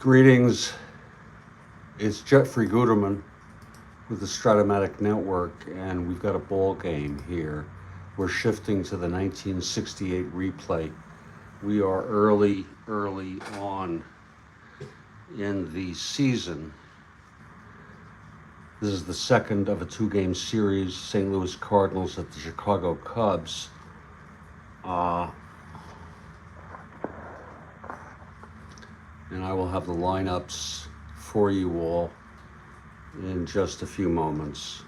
Greetings, it's Jeffrey Guterman with the Strat-O-Matic Network, and we've got a ball game here. We're shifting to the 1968 replay. We are early on in the season. This is the second of a two-game series, St. Louis Cardinals at the Chicago Cubs. And I will have the lineups for you all in just a few moments.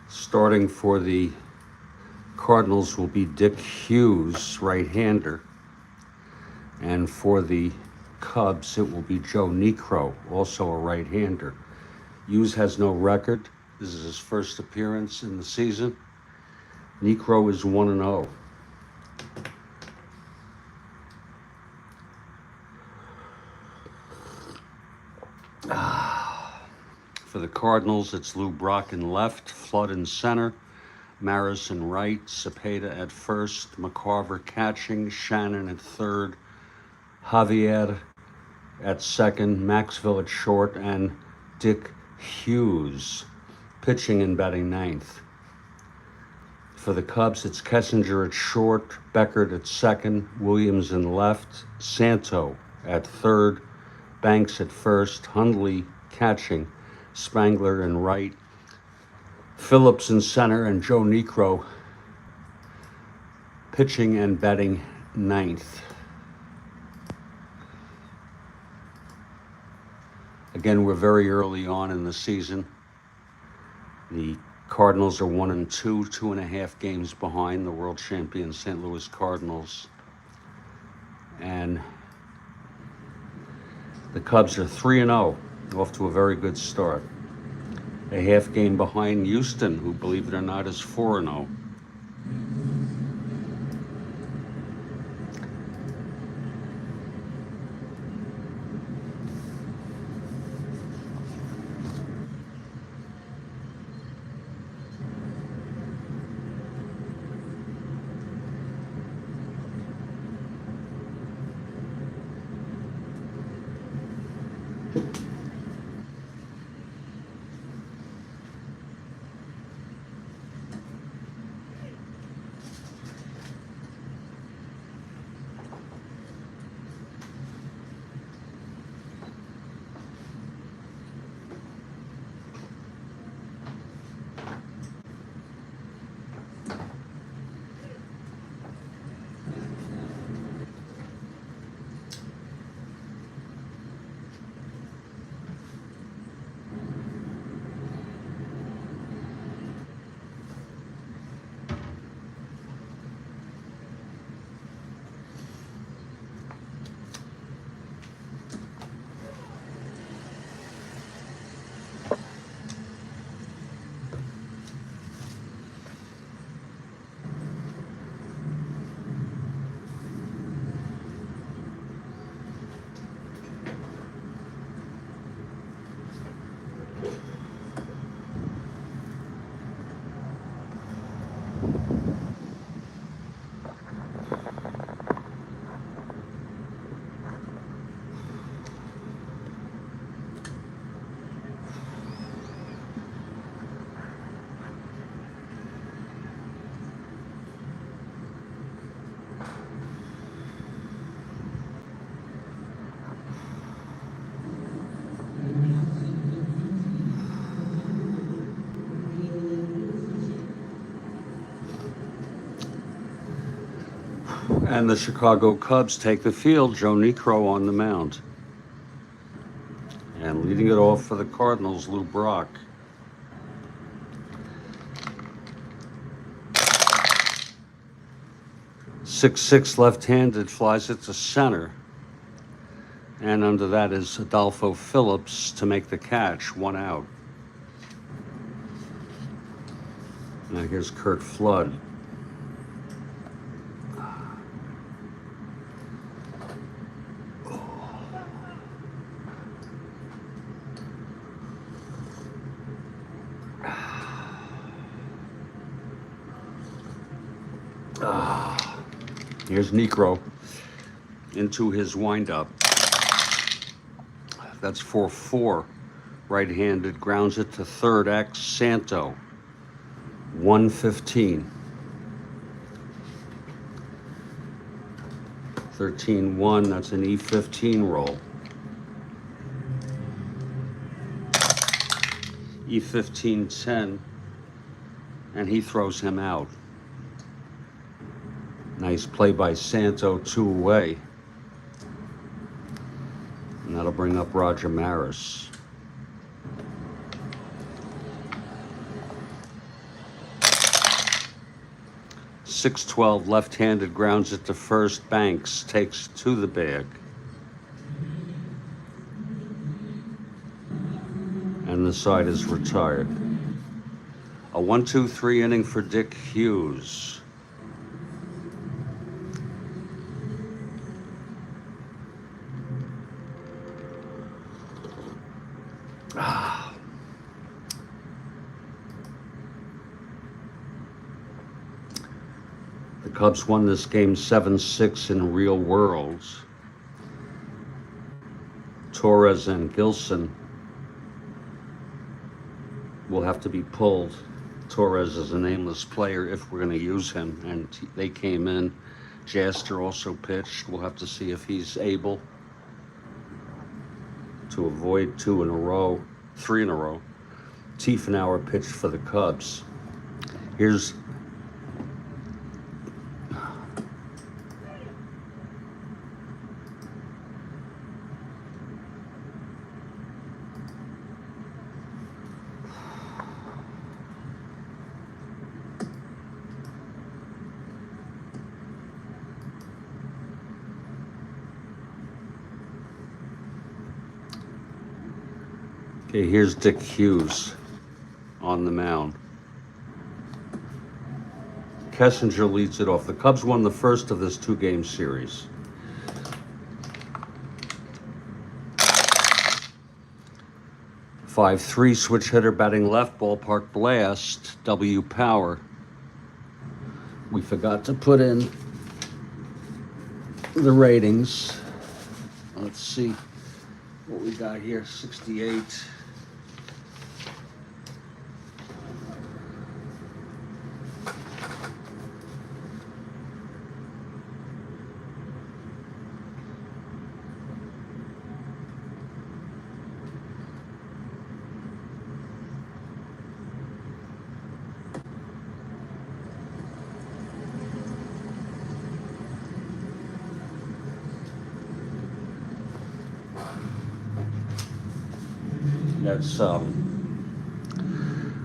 Starting for the Cardinals will be Dick Hughes, right-hander. And for the Cubs, it will be Joe Niekro, also a right-hander. Hughes has no record. This is his first appearance in the season. Niekro is 1-0. For the Cardinals, it's Lou Brock in left, Flood in center, Maris in right, Cepeda at first, McCarver catching, Shannon at third, Javier at second, Maxville at short, and Dick Hughes pitching and batting ninth. For the Cubs, it's Kessinger at short, Beckert at second, Williams in left, Santo at third, Banks at first, Hundley catching, Spangler in right, Phillips in center, and Joe Niekro pitching and batting ninth. Again, we're very early on in the season. The Cardinals are 1-2, 2.5 games behind the world champion St. Louis Cardinals. And the Cubs are 3-0, off to a very good start. A half game behind Houston, who, believe it or not, is 4-0. And the Chicago Cubs take the field. Joe Niekro on the mound. And leading it off for the Cardinals, Lou Brock. Six left-handed, flies it to center. And under that is Adolfo Phillips to make the catch, 1 out. Now here's Curt Flood. Here's Niekro into his windup. That's 4-4. Right-handed, grounds it to third. X Santo. 115. 13-1. That's an E15 roll. E15-10. And he throws him out. Nice play by Santo, 2 away. And that'll bring up Roger Maris. .612 left-handed, grounds it to first. Banks takes to the bag. And the side is retired. A 1-2-3 inning for Dick Hughes. The Cubs won this game 7-6 in real worlds. Torres and Gilson will have to be pulled. Torres is a nameless player if we're going to use him, and they came in. Jaster also pitched. We'll have to see if he's able to avoid 3 in a row. Tiefenauer pitched for the Cubs. Here's Okay, here's Dick Hughes on the mound. Kessinger leads it off. The Cubs won the first of this 2-game series. .53 switch hitter batting left, ballpark blast, W power. We forgot to put in the ratings. Let's see what we got here. 68. That's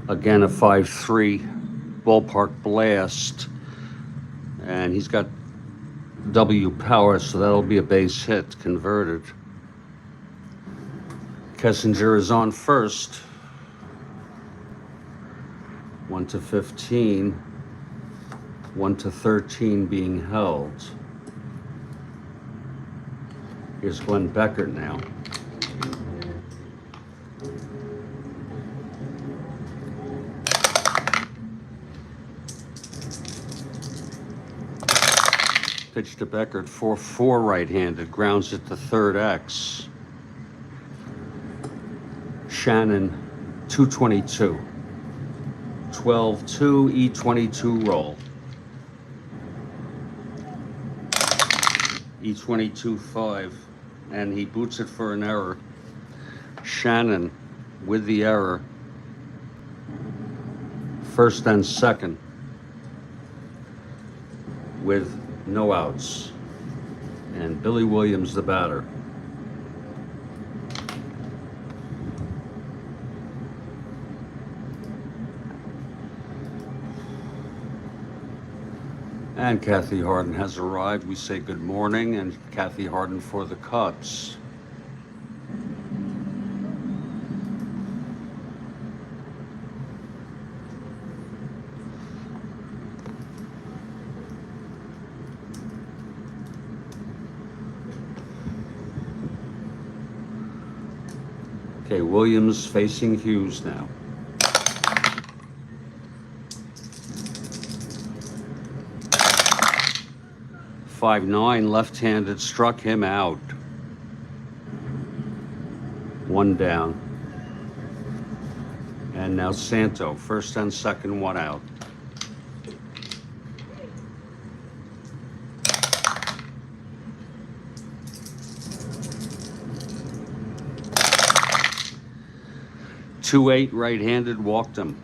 again a 5-3 ballpark blast, and he's got W power, so that'll be a base hit converted. Kessinger is on first. 1-15. 1-13 being held. Here's Glenn Becker now. Pitch to Beckert, 4-4 right-handed, grounds it to third. X. Shannon, 222. 12-2, E22 roll. E22-5, and he boots it for an error. Shannon with the error. First and second with no outs. And Billy Williams, the batter. And Kathy Harden has arrived. We say good morning, and Kathy Harden for the Cubs. Okay, Williams facing Hughes now. .59 left-handed, struck him out. One down. And now Santo, first and second, one out. .28 right-handed, walked him.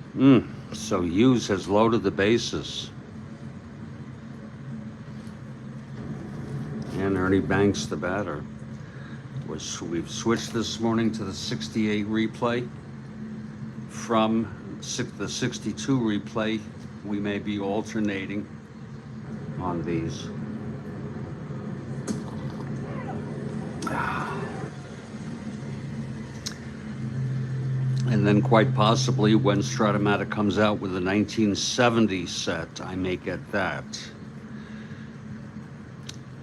So Hughes has loaded the bases. And Ernie Banks, the batter. We've switched this morning to the 68 replay. From the 62 replay, we may be alternating on these. And then quite possibly when Strat-O-Matic comes out with a 1970 set, I may get that.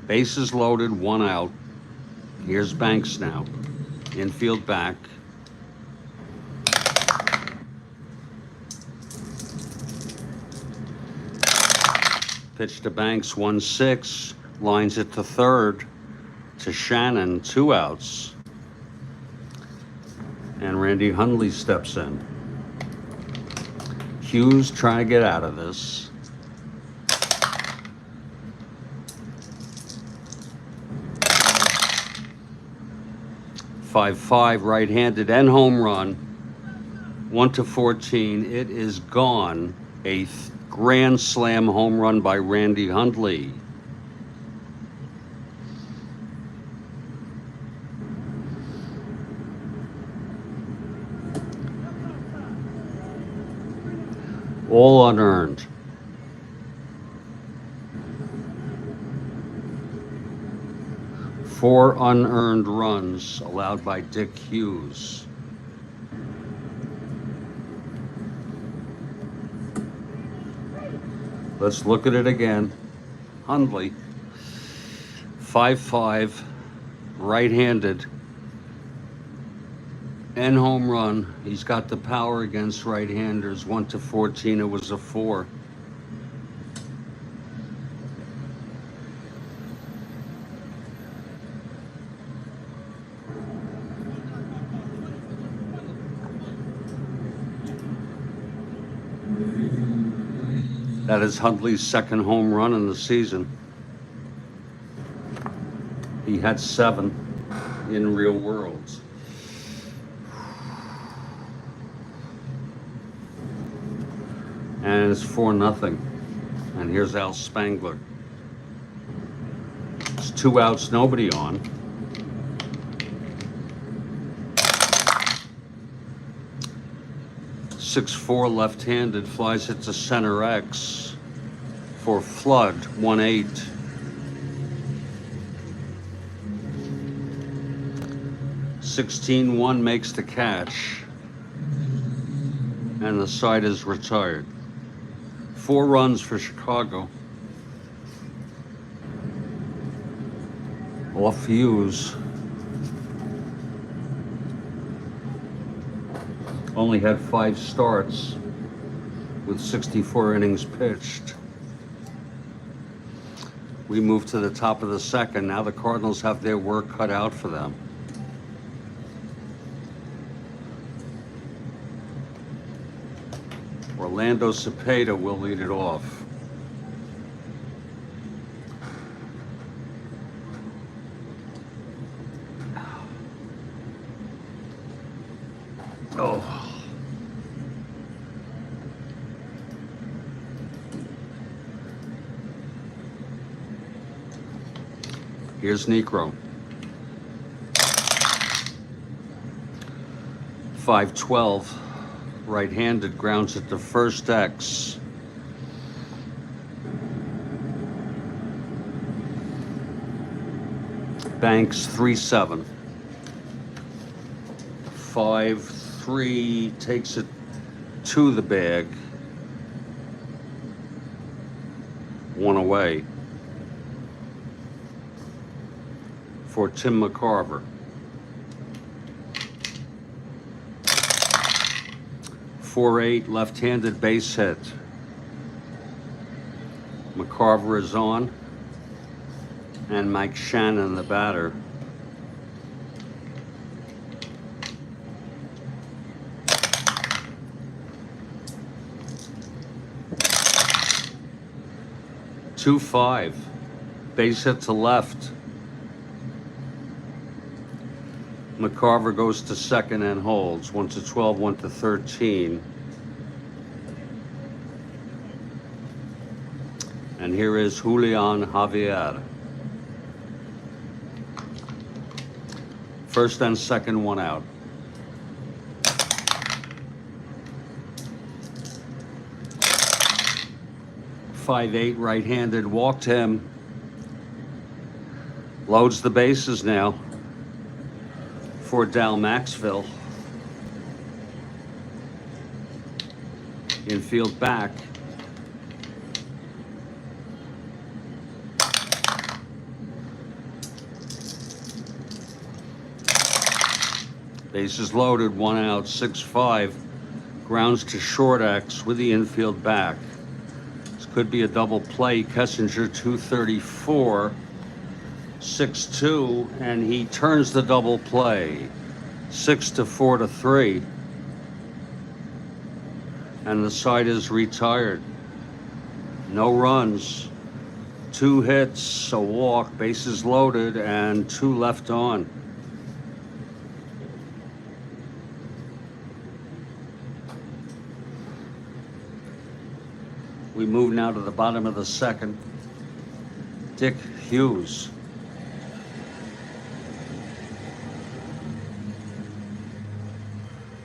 Bases loaded, one out. Here's Banks now. Infield back. Pitch to Banks, 1-6. Lines it to third. To Shannon, two outs. And Randy Hundley steps in. Hughes trying to get out of this. .55 right-handed and home run. 1-14. It is gone. A grand slam home run by Randy Hundley. All unearned. Four unearned runs allowed by Dick Hughes. Let's look at it again. Hundley, 5'5", right-handed, and home run. He's got the power against right-handers. 1-14, it was a 4. That is Hundley's second home run in the season. He had 7 in real worlds. And it's 4-0. And here's Al Spangler. It's 2 outs, nobody on. .64 left-handed, flies it to center X for Flood, 1-8. .16-1 makes the catch, and the side is retired. 4 runs for Chicago. Off Hughes. Only had 5 starts with 64 innings pitched. We move to the top of the second. Now the Cardinals have their work cut out for them. Orlando Cepeda will lead it off. Oh. Here's Necro. 5-12. Right-handed, grounds it to first X. Banks 3-7. 5-3, takes it to the bag. One away for Tim McCarver. 4-8, left-handed base hit. McCarver is on, and Mike Shannon, the batter. Two 5, base hit to left. McCarver goes to second and holds. 1-12, 1-13. And here is Julian Javier. First and second, one out. 5-8, right-handed, walked him. Loads the bases now for Dal Maxville. Infield back. Bases loaded, one out, 6-5. Grounds to short X with the infield back. This could be a double play. Kessinger 234, 6-2, and he turns the double play. 6-4-3. And the side is retired. No runs, 2 hits, a walk, bases loaded, and 2 left on. We move now to the bottom of the second. Dick Hughes.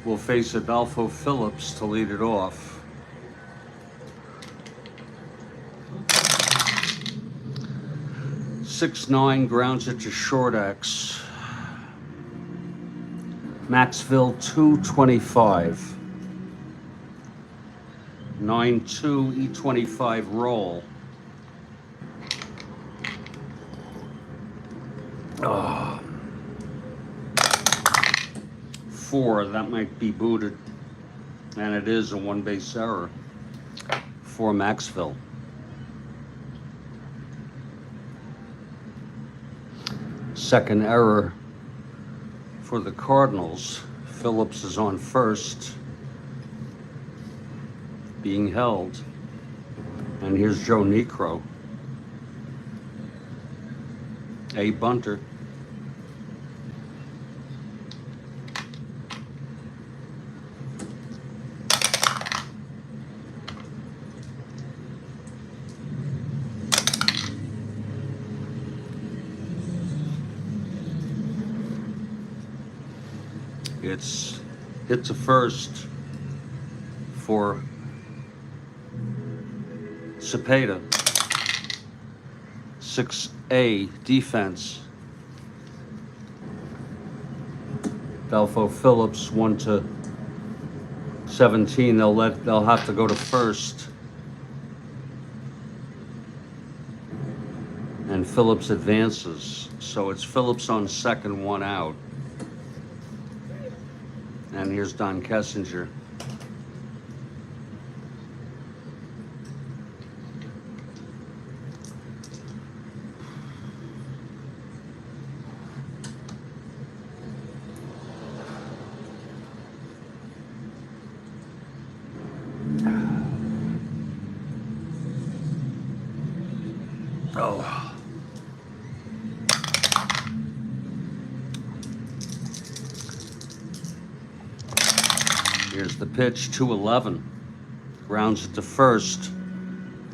Will face Adolfo Phillips to lead it off. .69, grounds it to short X. Maxville 225. 9-2 E25 roll. Oh. 4, that might be booted. And it is a 1-base error for Maxville. Second error for the Cardinals. Phillips is on first, being held. And here's Joe Necro, a bunter. It's hit to first for Cepeda. 6A defense. Adolfo Phillips 1-17. They'll have to go to first. And Phillips advances. So it's Phillips on second, 1 out. And here's Don Kessinger. Oh. Here's the pitch, 2-11. Grounds it to first.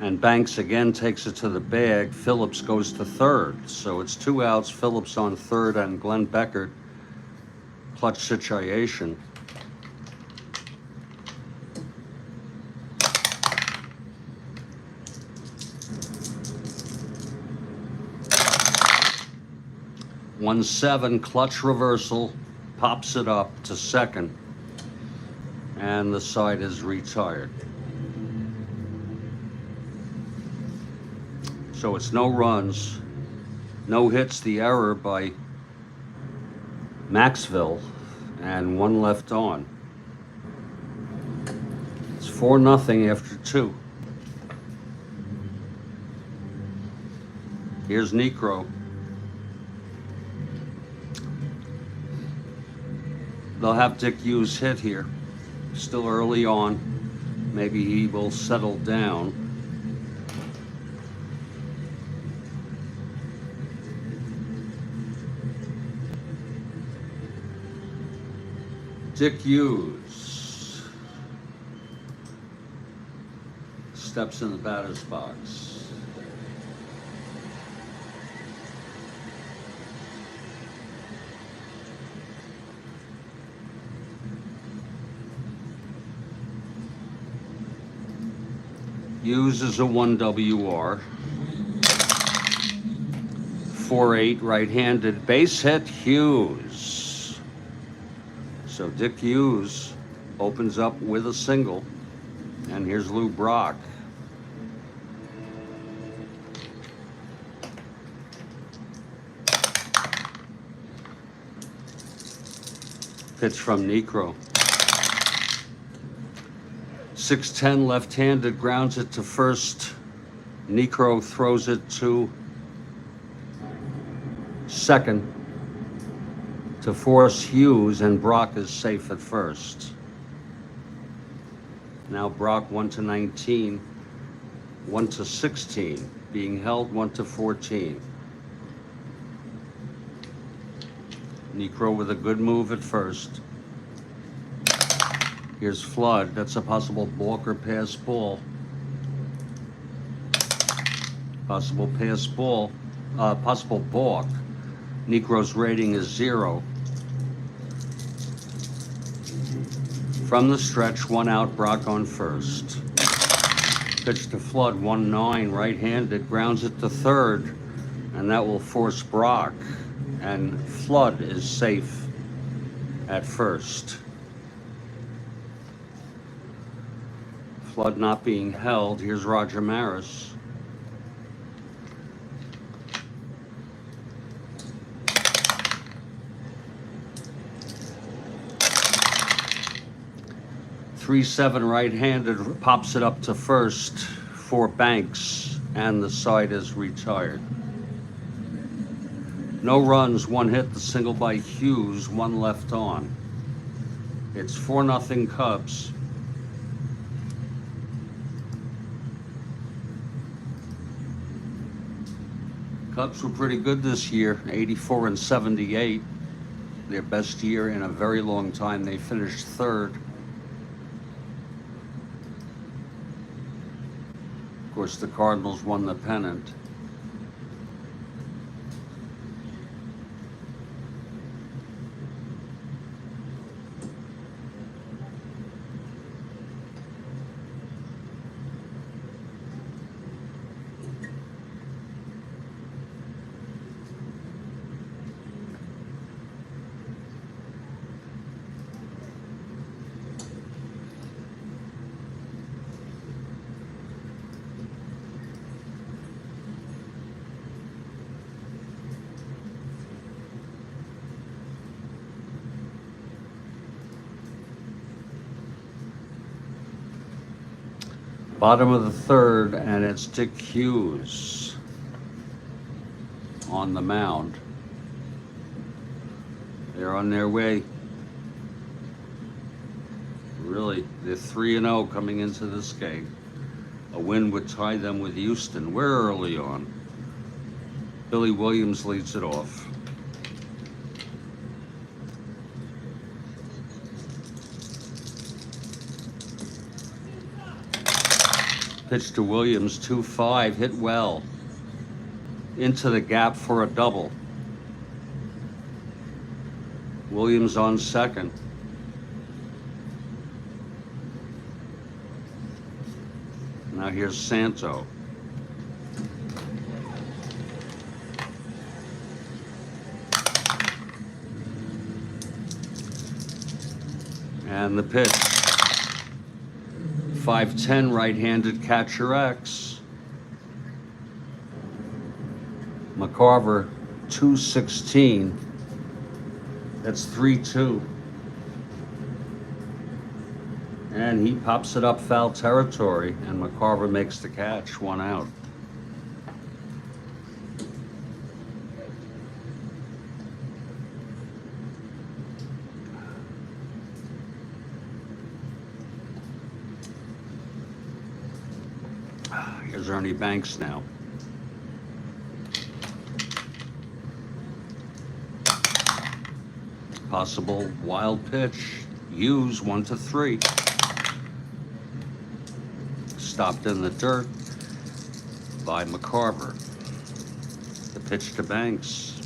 And Banks again takes it to the bag. Phillips goes to third. So it's 2 outs, Phillips on third, and Glenn Beckert. Clutch situation. One seven, clutch reversal, pops it up to second, and the side is retired. So it's no runs, no hits, the error by Maxville, and 1 left on. It's 4-0 after 2. Here's Necro. They'll have Dick Hughes hit here. Still early on. Maybe he will settle down. Dick Hughes steps in the batter's box. Hughes is a 1 WR. 4-8 right-handed base hit. Hughes. So Dick Hughes opens up with a single. And here's Lou Brock. Pitch from Necro. 6-10 left-handed, grounds it to first. Necro throws it to second to force Hughes, and Brock is safe at first. Now Brock 1-19, 1-16, being held 1-14. Necro with a good move at first. Here's Flood. That's a possible balk or pass ball. Possible pass ball. Possible balk. Necro's rating is 0. From the stretch, 1 out, Brock on first. Pitch to Flood, 1-9, right-handed, grounds it to third, and that will force Brock. And Flood is safe at first. Flood not being held. Here's Roger Maris. Three-seven right-handed, pops it up to first for Banks, and the side is retired. No runs, 1 hit, the single by Hughes, 1 left on. It's 4-0 Cubs. Cubs were pretty good this year, 84-78. Their best year in a very long time. They finished third. Of course, the Cardinals won the pennant. Bottom of the third, and it's Dick Hughes on the mound. They're on their way. Really, they're 3-0 coming into this game. A win would tie them with Houston. We're early on. Billy Williams leads it off. Pitch to Williams, 2-5, hit well. Into the gap for a double. Williams on second. Now here's Santo. And the pitch. 5-10 right-handed catcher X. McCarver, 2-16. That's 3-2. And he pops it up foul territory, and McCarver makes the catch, 1 out. Here's Ernie Banks now. Possible wild pitch. Hughes, 1-3. Stopped in the dirt by McCarver. The pitch to Banks.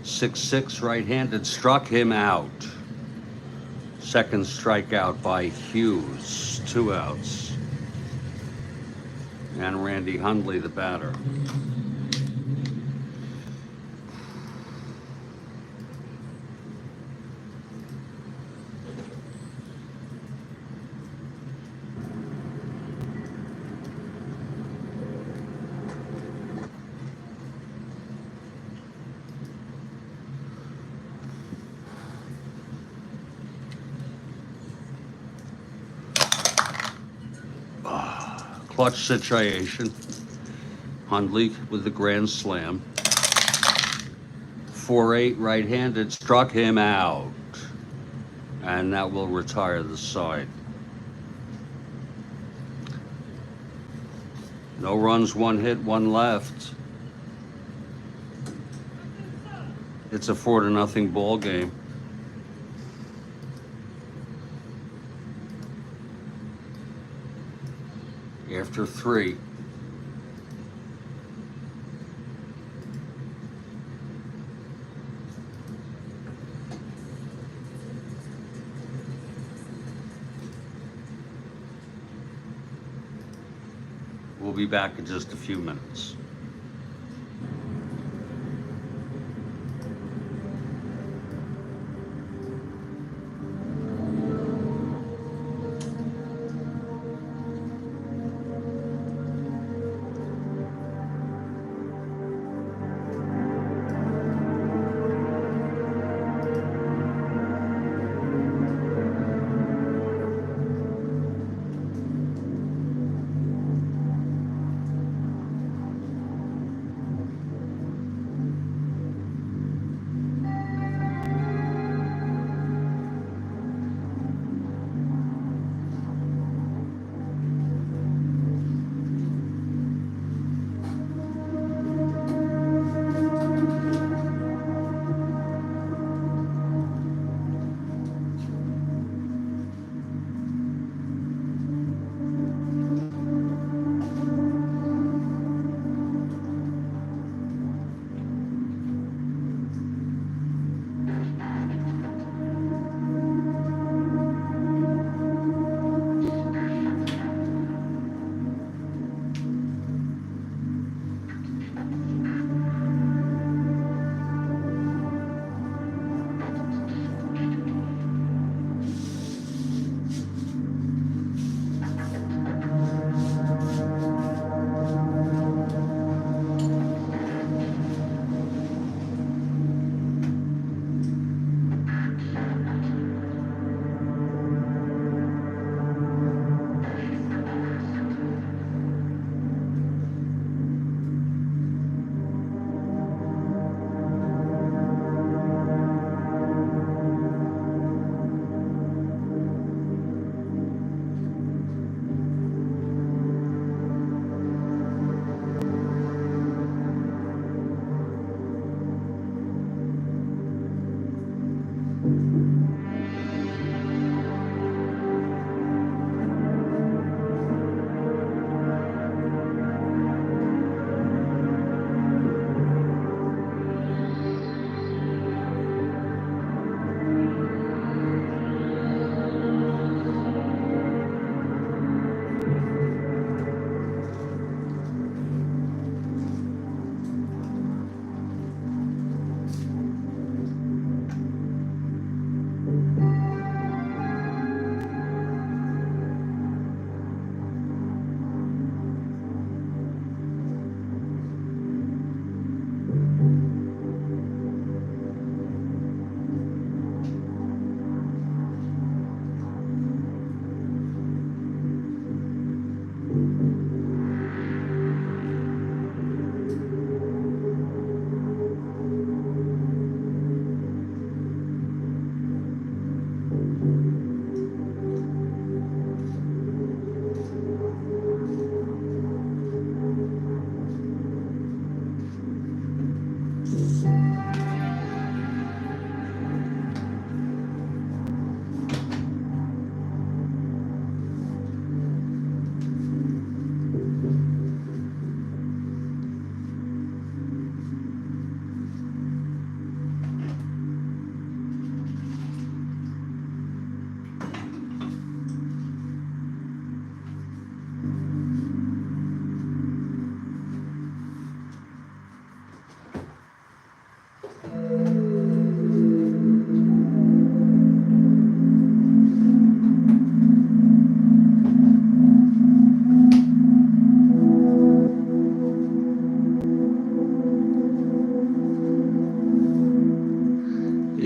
6-6 right-handed, struck him out. Second strikeout by Hughes, 2 outs. And Randy Hundley, the batter. Clutch situation. Hundley with the grand slam. 4-8 right-handed, struck him out. And that will retire the side. No runs, 1 hit, 1 left. It's a 4-0 ball game. After 3. We'll be back in just a few minutes.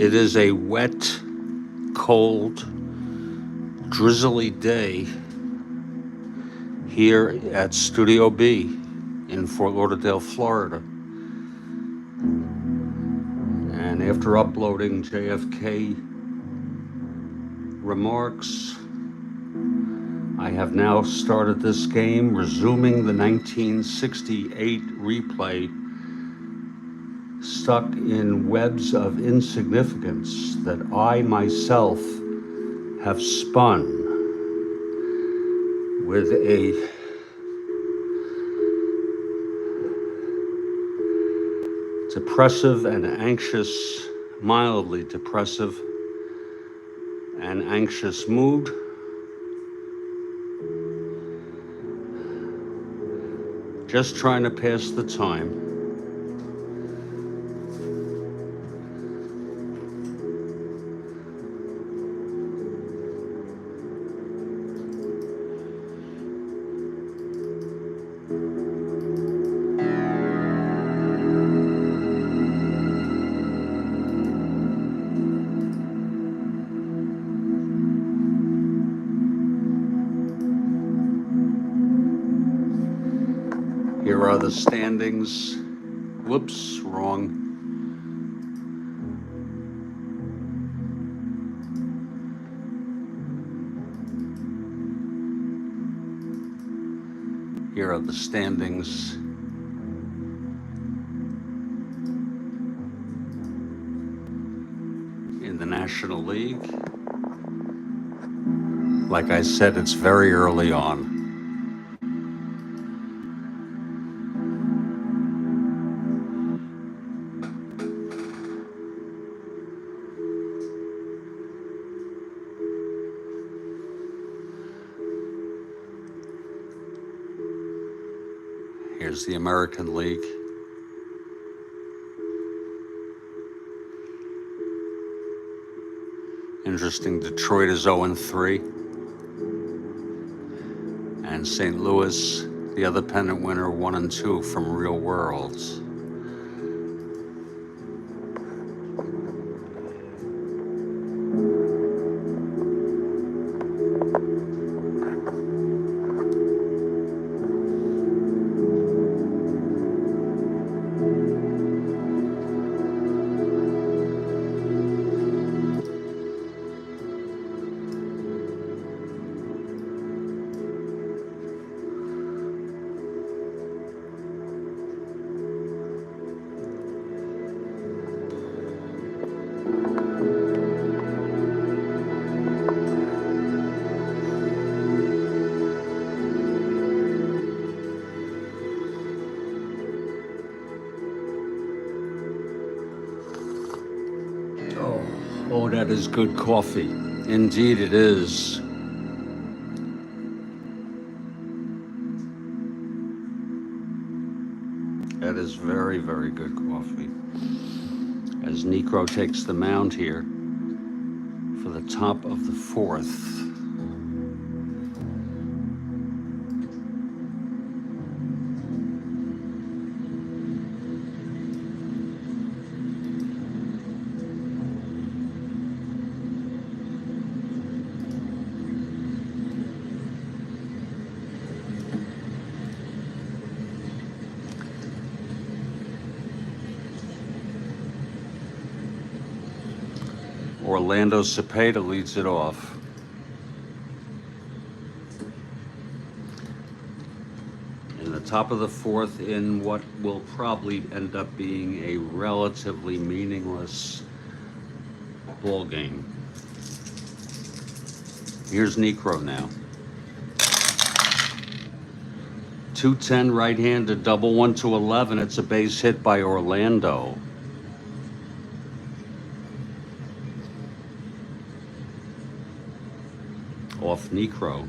It is a wet, cold, drizzly day here at Studio B in Fort Lauderdale, Florida. And after uploading JFK remarks, I have now started this game, resuming the 1968 replay, stuck in webs of insignificance that I myself have spun with a depressive and anxious, mildly depressive and anxious mood. Just trying to pass the time. Here are the standings. Whoops, wrong. Here are the standings in the National League. Like I said, it's very early on. Here's the American League. Interesting, Detroit is 0-3. And St. Louis, the other pennant winner, 1-2 from Real Worlds. Oh, that is good coffee. Indeed it is. That is very, very good coffee. As Necro takes the mound here for the top of the fourth. Orlando Cepeda leads it off. In the top of the fourth, in what will probably end up being a relatively meaningless ball game. Here's Necro now. 210 right-handed double 1-11. It's a base hit by Orlando. Off Necro.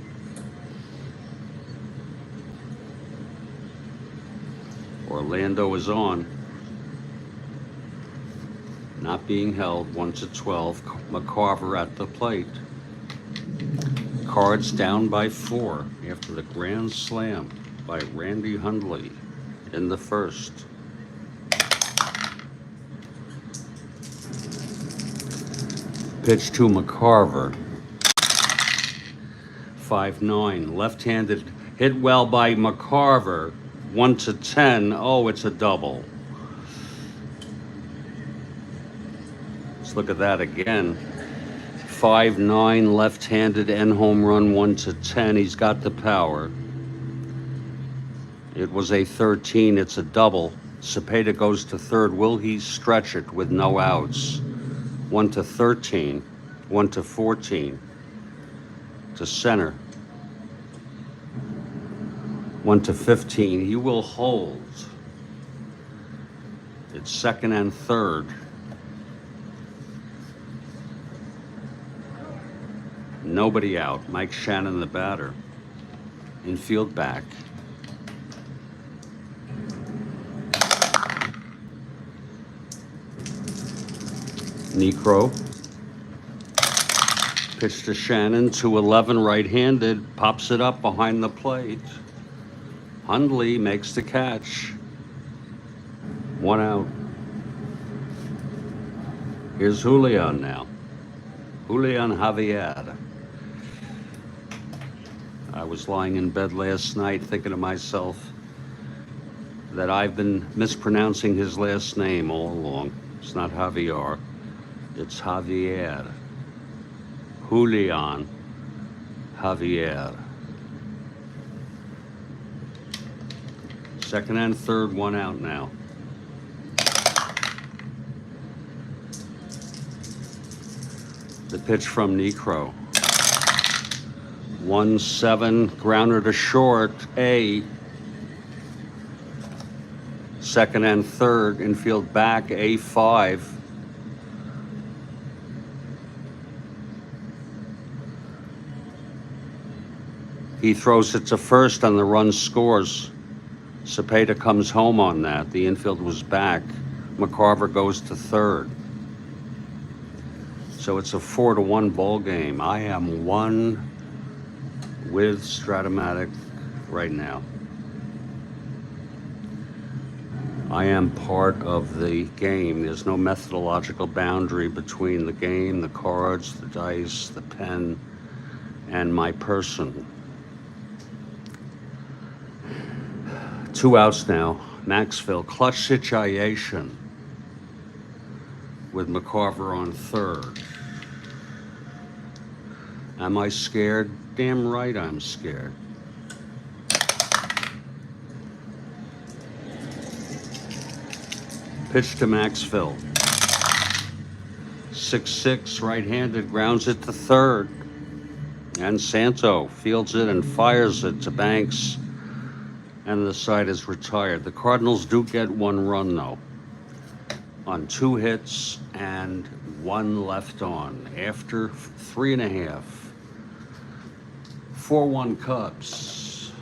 Orlando is on. Not being held, 1-12. McCarver at the plate. Cards down by 4 after the grand slam by Randy Hundley in the first. Pitch to McCarver. 5-9. Left-handed hit well by McCarver. 1-10. Oh, it's a double. Let's look at that again. 5-9. Left-handed end home run. 1-10. He's got the power. It was a 13. It's a double. Cepeda goes to third. Will he stretch it with no outs? 1-13. 1-14. To center. 1-15. He will hold. It's second and third. Nobody out. Mike Shannon, the batter. Infield back. Necro. Pitch to Shannon, 2-11, right-handed, pops it up behind the plate. Hundley makes the catch. 1 out. Here's Julian now. Julian Javier. I was lying in bed last night thinking to myself that I've been mispronouncing his last name all along. It's not Javier, it's Javier. Julian Javier. Second and third, 1 out now. The pitch from Necro. 1-7, grounder to short, A. Second and third, infield back, A5. He throws it to first and the run scores. Cepeda comes home on that. The infield was back. McCarver goes to third. So it's a 4-1 ball game. I am one with Strat-O-Matic right now. I am part of the game. There's no methodological boundary between the game, the cards, the dice, the pen, and my person. 2 outs now. Maxville, clutch situation with McCarver on third. Am I scared? Damn right I'm scared. Pitch to Maxville. 6-6, right-handed, grounds it to third. And Santo fields it and fires it to Banks. And the side is retired. The Cardinals do get 1 run, though, on 2 hits and 1 left on after 3.5. 4-1 Cubs.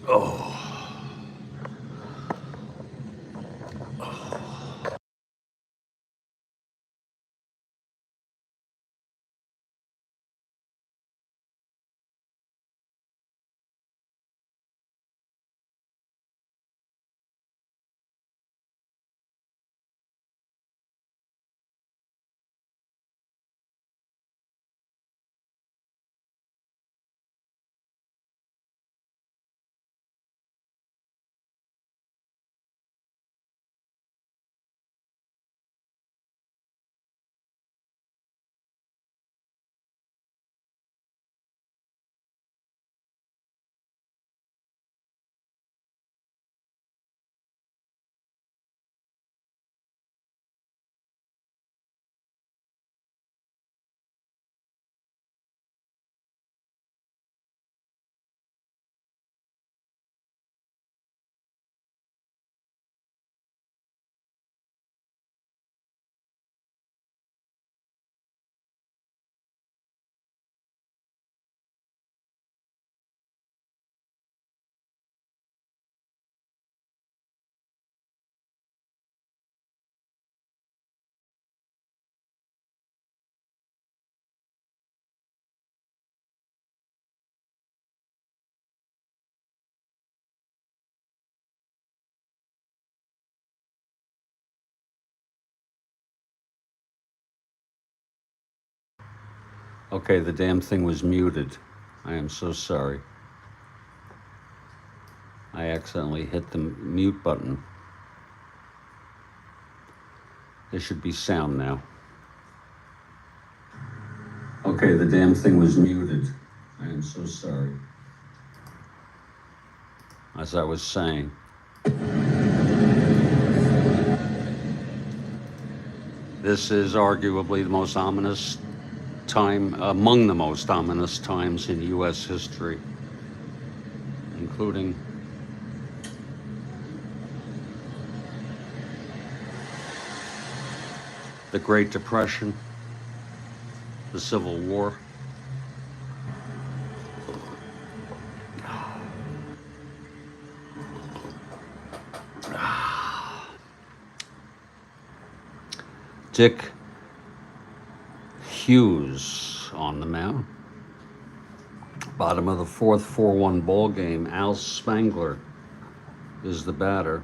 Oh. Okay, the damn thing was muted. I am so sorry. I accidentally hit the mute button. There should be sound now. Okay, the damn thing was muted. I am so sorry. As I was saying, this is arguably the most ominous time, among the most ominous times in U.S. history, including the Great Depression, the Civil War, Dick Hughes on the mound. Bottom of the fourth, 4-1 ball game. Al Spangler is the batter.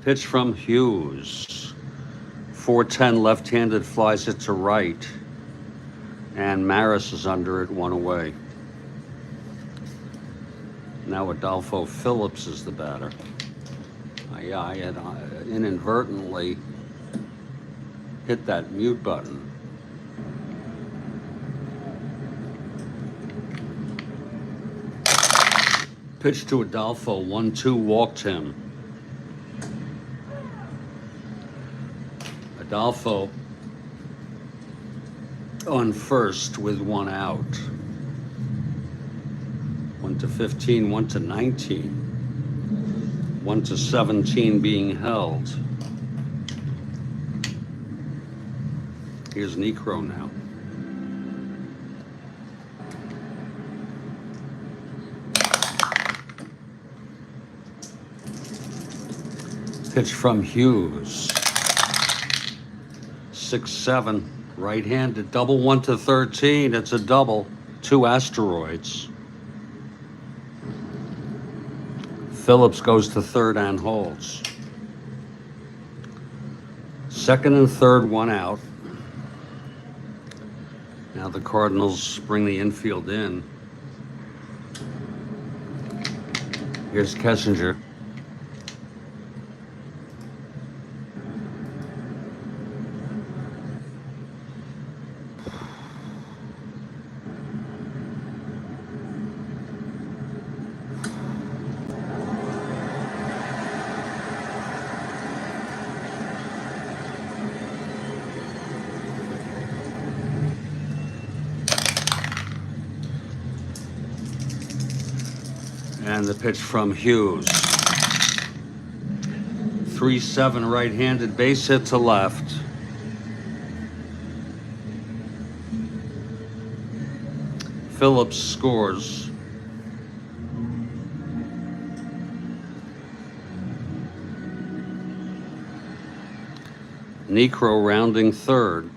Pitch from Hughes. 4-10 left-handed, flies it to right. And Maris is under it, 1 away. Now Adolfo Phillips is the batter. Yeah, I had inadvertently hit that mute button. Pitch to Adolfo, 1-2, walked him. Adolfo on first with 1 out. 1-15, 1-19. 1-17 being held. Here's Necro now. Pitch from Hughes. 6-7, right-handed, double 1-13. It's a double, 2 asteroids. Phillips goes to third and holds. Second and third, 1 out. Now the Cardinals bring the infield in. Here's Kessinger. And the pitch from Hughes. 3-7 right-handed, base hit to left. Phillips scores. Necro rounding third.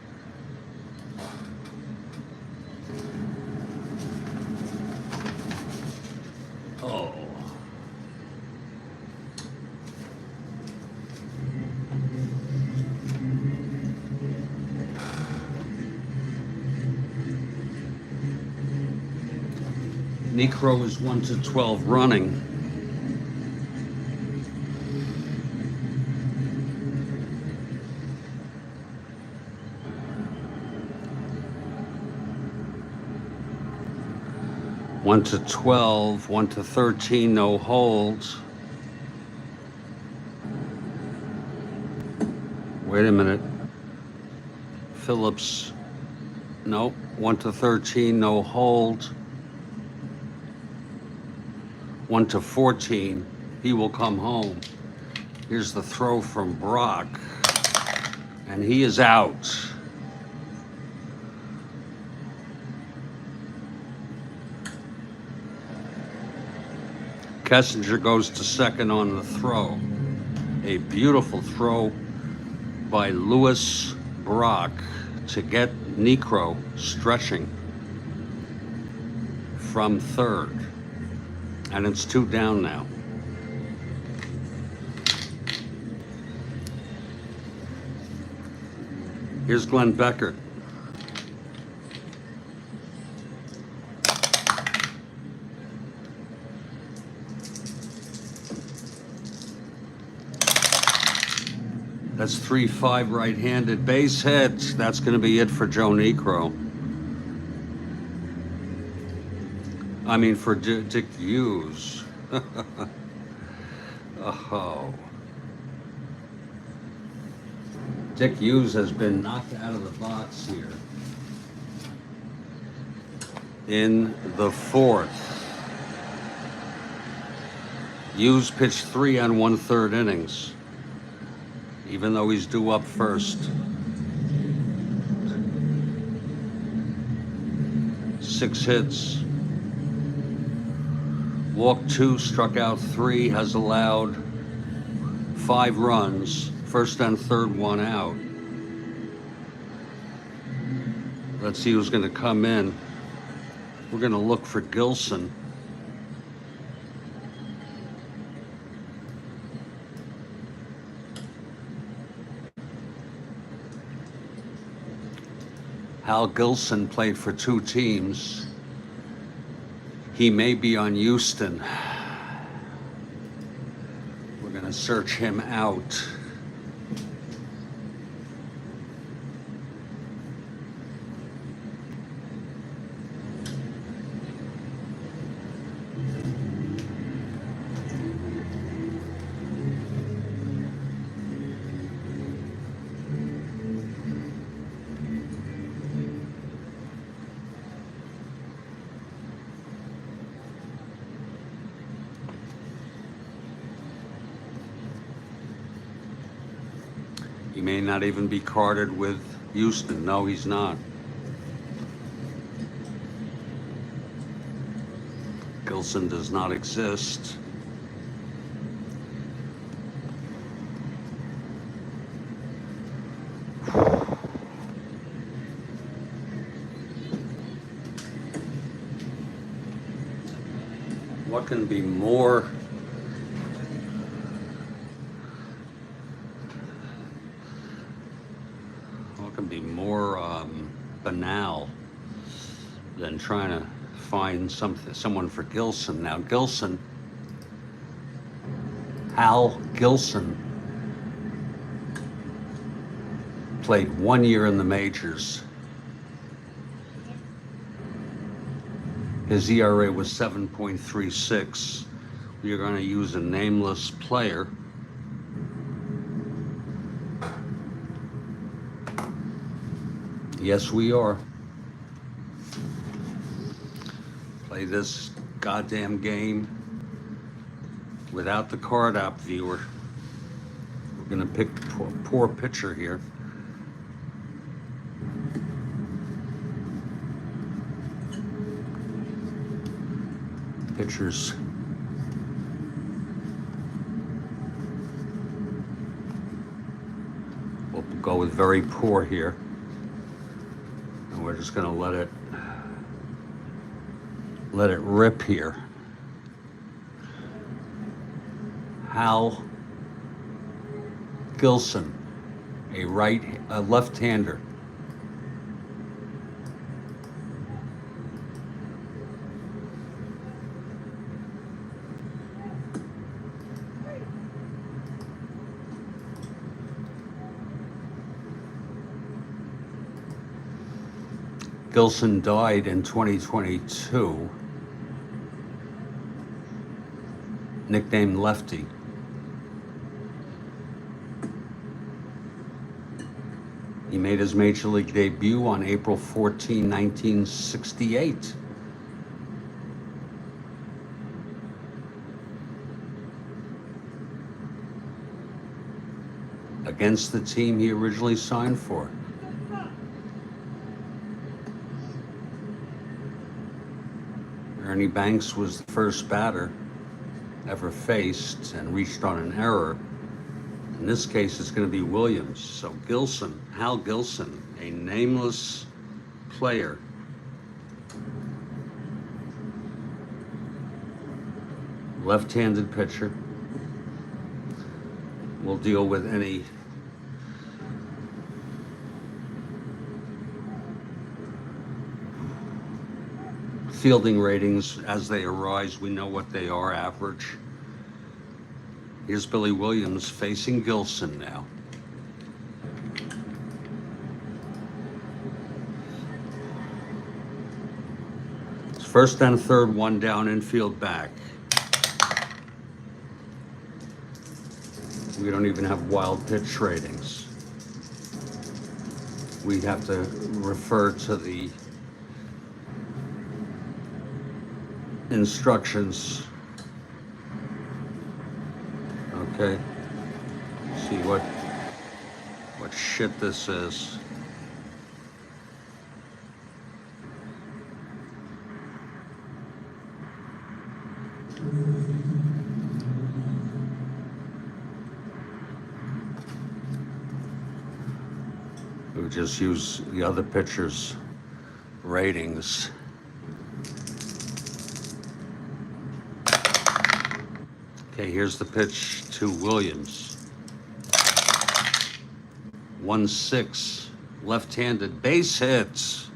Necro is 1-12 running. One to 12, 1-13, no holds. Wait a minute. Phillips, nope, 1-13, no holds. 1-14, he will come home. Here's the throw from Brock, and he is out. Kessinger goes to second on the throw. A beautiful throw by Louis Brock to get Necro stretching from third. And it's 2 down now. Here's Glenn Becker. That's 3-5 right-handed base hit. That's going to be it for Joe Niekro. I mean, for Dick Hughes. Oh. Dick Hughes has been knocked out of the box here in the fourth. Hughes pitched 3 1/3 innings, even though he's due up first. 6 hits. Walked 2, struck out 3, has allowed 5 runs. First and third, 1 out. Let's see who's going to come in. We're going to look for Gilson. Hal Gilson played for 2 teams. He may be on Houston. We're going to search him out. He may not even be carded with Houston. No, he's not. Gilson does not exist. What can be more banal than trying to find someone for Gilson? Now Gilson, Hal Gilson, played 1 year in the majors. His ERA was 7.36. We are going to use a nameless player. Yes, we are. Play this goddamn game without the card app viewer. We're gonna pick poor pitcher here. Pitchers. We'll go with very poor here. We're just going to let it rip here. Hal Gilson, a left-hander. Gilson died in 2022, nicknamed Lefty. He made his major league debut on April 14, 1968. Against the team he originally signed for. Ernie Banks was the first batter ever faced and reached on an error. In this case, it's going to be Williams. So Gilson, Hal Gilson, a nameless player. Left-handed pitcher. We'll deal with any fielding ratings as they arise. We know what they are, average. Here's Billy Williams facing Gilson now. It's first and third, one down, infield back. We don't even have wild pitch ratings. We have to refer to the instructions. Okay. See what shit this is. We just use the other pitchers' ratings. Okay, here's the pitch to Williams. 1-6, left-handed, base hits.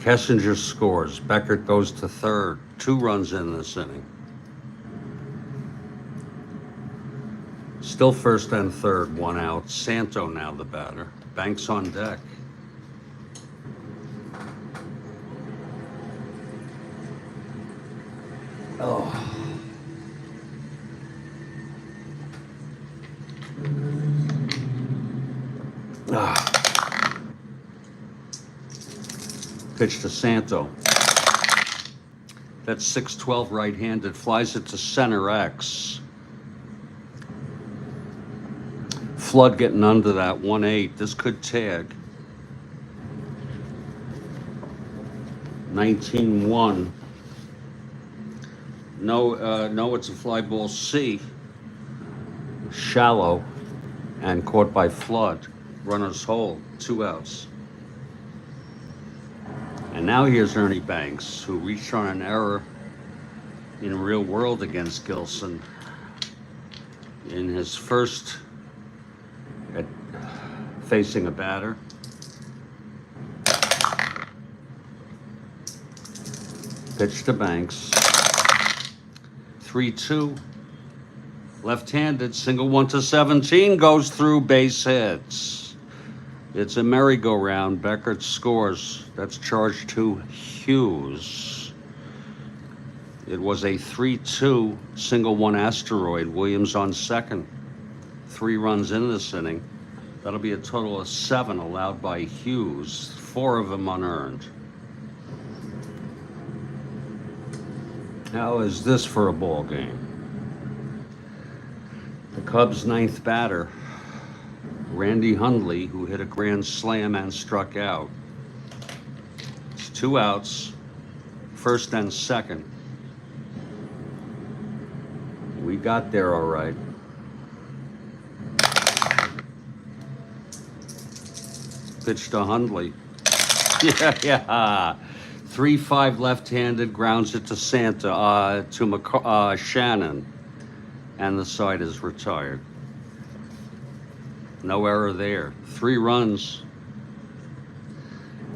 Kessinger scores. Beckert goes to third. 2 runs in this inning. Still first and third, 1 out. Santo now the batter. Banks on deck. Oh. Pitch to Santo. That's 6-12 right-handed. Flies it to center X. Flood getting under that 1-8. This could tag. 19-1. No, it's a fly ball C. Shallow and caught by Flood. Runner's hold, 2 outs. And now here's Ernie Banks, who reached on an error in real world against Gilson in his first at facing a batter. Pitch to Banks. 3-2. Left-handed, single 1-17, goes through, base hits. It's a merry-go-round. Beckert scores. That's charged to Hughes. It was a 3-2, single 1 asteroid. Williams on second. 3 runs in this inning. That'll be a total of 7 allowed by Hughes, 4 of them unearned. How is this for a ball game? The Cubs' 9th batter, Randy Hundley, who hit a grand slam and struck out. It's 2 outs, first and second. We got there all right. Pitch to Hundley. Yeah. 3-5 left-handed, grounds it to Santa, to Shannon, and the side is retired. No error there. 3 runs.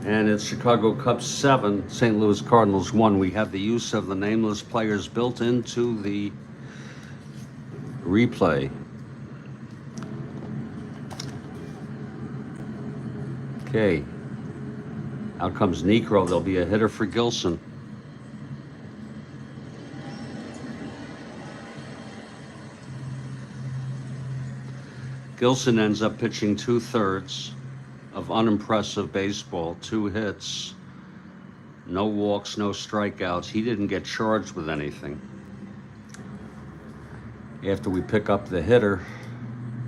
And it's Chicago Cubs 7, St. Louis Cardinals 1. We have the use of the nameless players built into the replay. Okay. Out comes Necro. There'll be a hitter for Gilson. Gilson ends up pitching 2/3 of unimpressive baseball, 2 hits, no walks, no strikeouts. He didn't get charged with anything. After we pick up the hitter,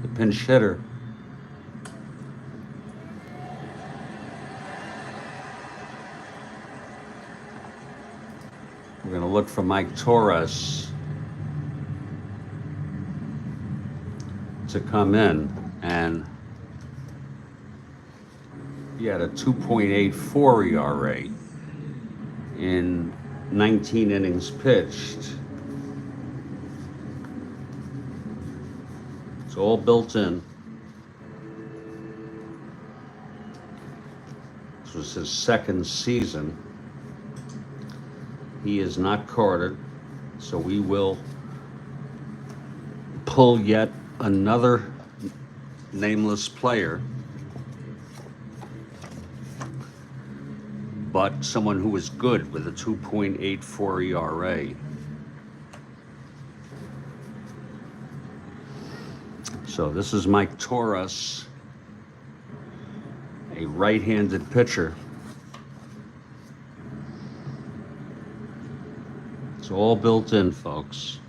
the pinch hitter, we're going to look for Mike Torres to come in, and he had a 2.84 ERA in 19 innings pitched. It's all built in. This was his second season. He is not carded, so we will pull yet another nameless player, but someone who is good with a 2.84 ERA. So this is Mike Torres, a right-handed pitcher. It's all built in, folks.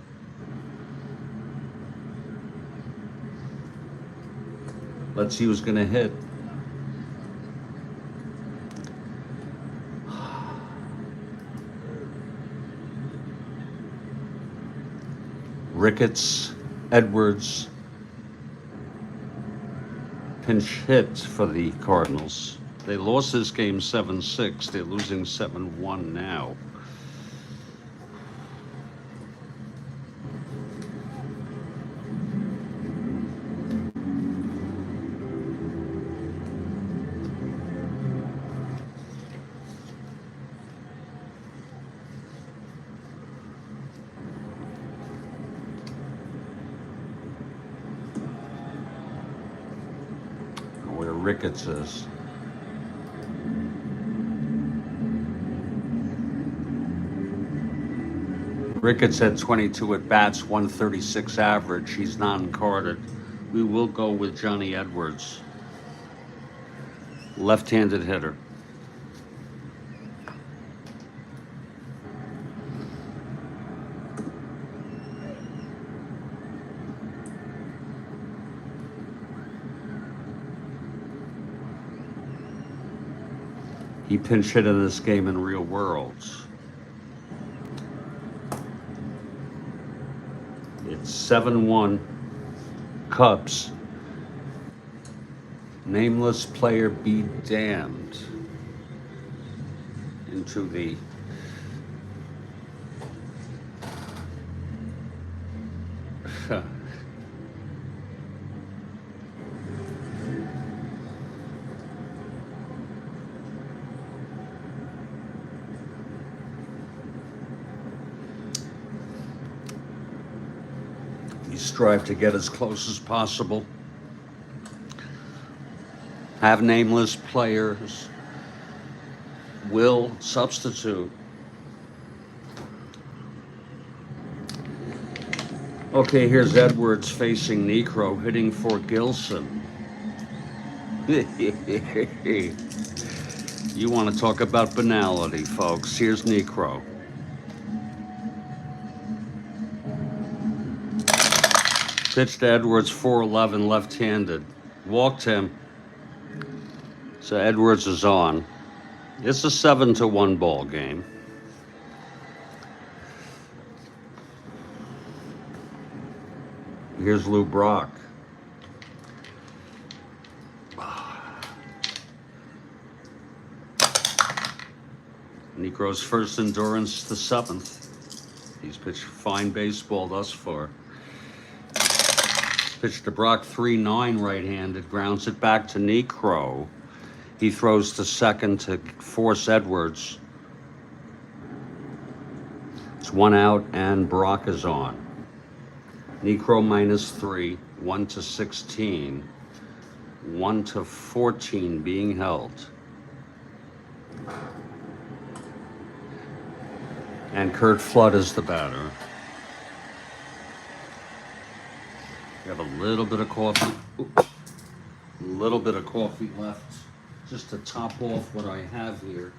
Let's see who's going to hit. Ricketts, Edwards, pinch hit for the Cardinals. They lost this game 7-6. They're losing 7-1 now. Where Ricketts is. Ricketts had 22 at bats, 136 average. He's non-carded. We will go with Johnny Edwards, left-handed hitter. He pinch hit in this game in Real Worlds. It's 7-1 Cubs. Nameless player be damned. Into the you strive to get as close as possible. Have nameless players. Will substitute. Okay, here's Edwards facing Necro, hitting for Gilson. You want to talk about banality, folks. Here's Necro. Pitched to Edwards, 4-11, left-handed. Walked him. So Edwards is on. It's a 7-1 ball game. Here's Lou Brock. Necro's first endurance, the 7th. He's pitched fine baseball thus far. Pitched to Brock, 3-9 right-handed, grounds it back to Necro. He throws to second to force Edwards. It's 1 out and Brock is on. Necro -3, 1-16, 1-14 being held. And Kurt Flood is the batter. We have a little bit of coffee. Oops. A little bit of coffee left, just to top off what I have here.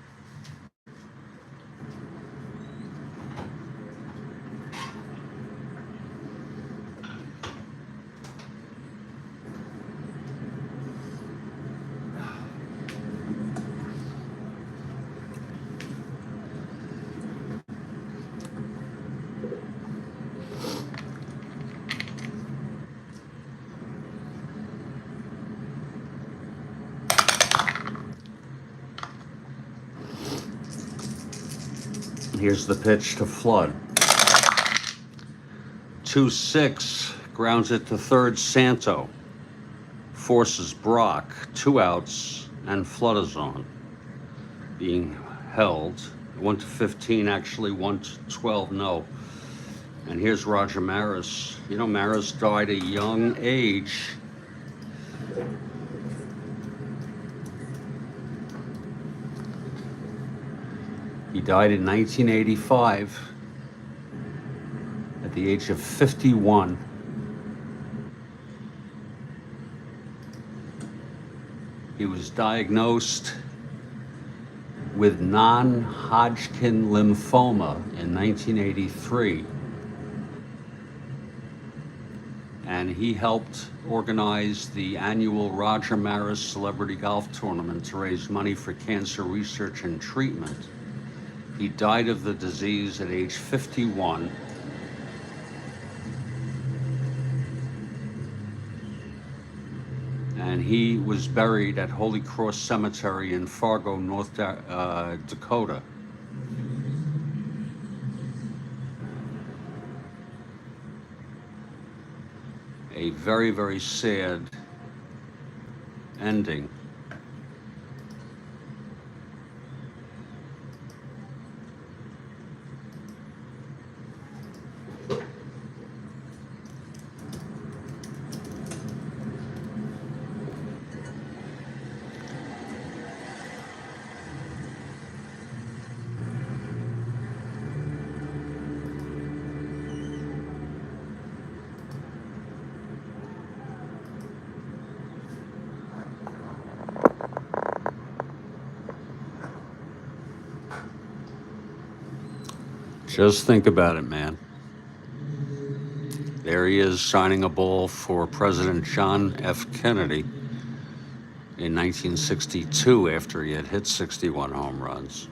Here's the pitch to Flood. 2-6, grounds it to third. Santo forces Brock, 2 outs, and Flood is on. being held. 1-15, actually 1-12, no. And here's Roger Maris. You know, Maris died at a young age. He died in 1985 at the age of 51. He was diagnosed with non-Hodgkin lymphoma in 1983. And he helped organize the annual Roger Maris Celebrity Golf Tournament to raise money for cancer research and treatment. He died of the disease at age 51. And he was buried at Holy Cross Cemetery in Fargo, North Dakota. A very, very sad ending. Just think about it, man. There he is signing a ball for President John F. Kennedy in 1962 after he had hit 61 home runs.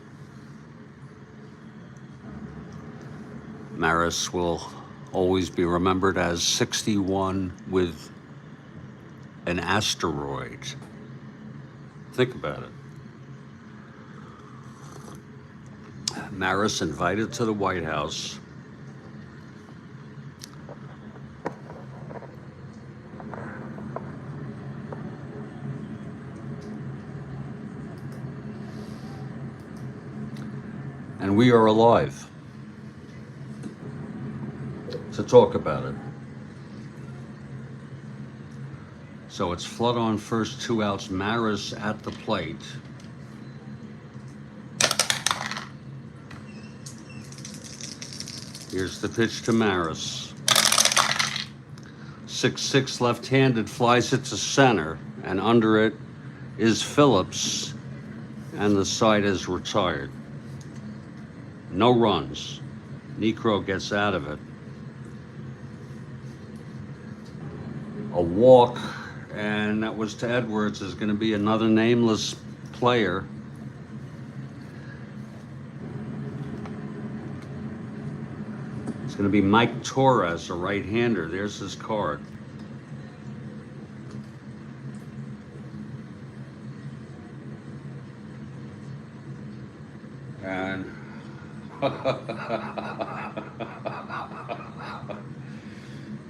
Maris will always be remembered as 61 with an asteroid. Think about it. Maris invited to the White House and we are alive to talk about it. So it's flood on first, 2 outs, Maris at the plate. Here's the pitch to Maris. 6-6 left-handed, flies it to center, and under it is Phillips, and the side is retired. No runs. Necro gets out of it. A walk, and that was to Edwards. Is going to be another nameless player. It's going to be Mike Torres, a right-hander. There's his card. And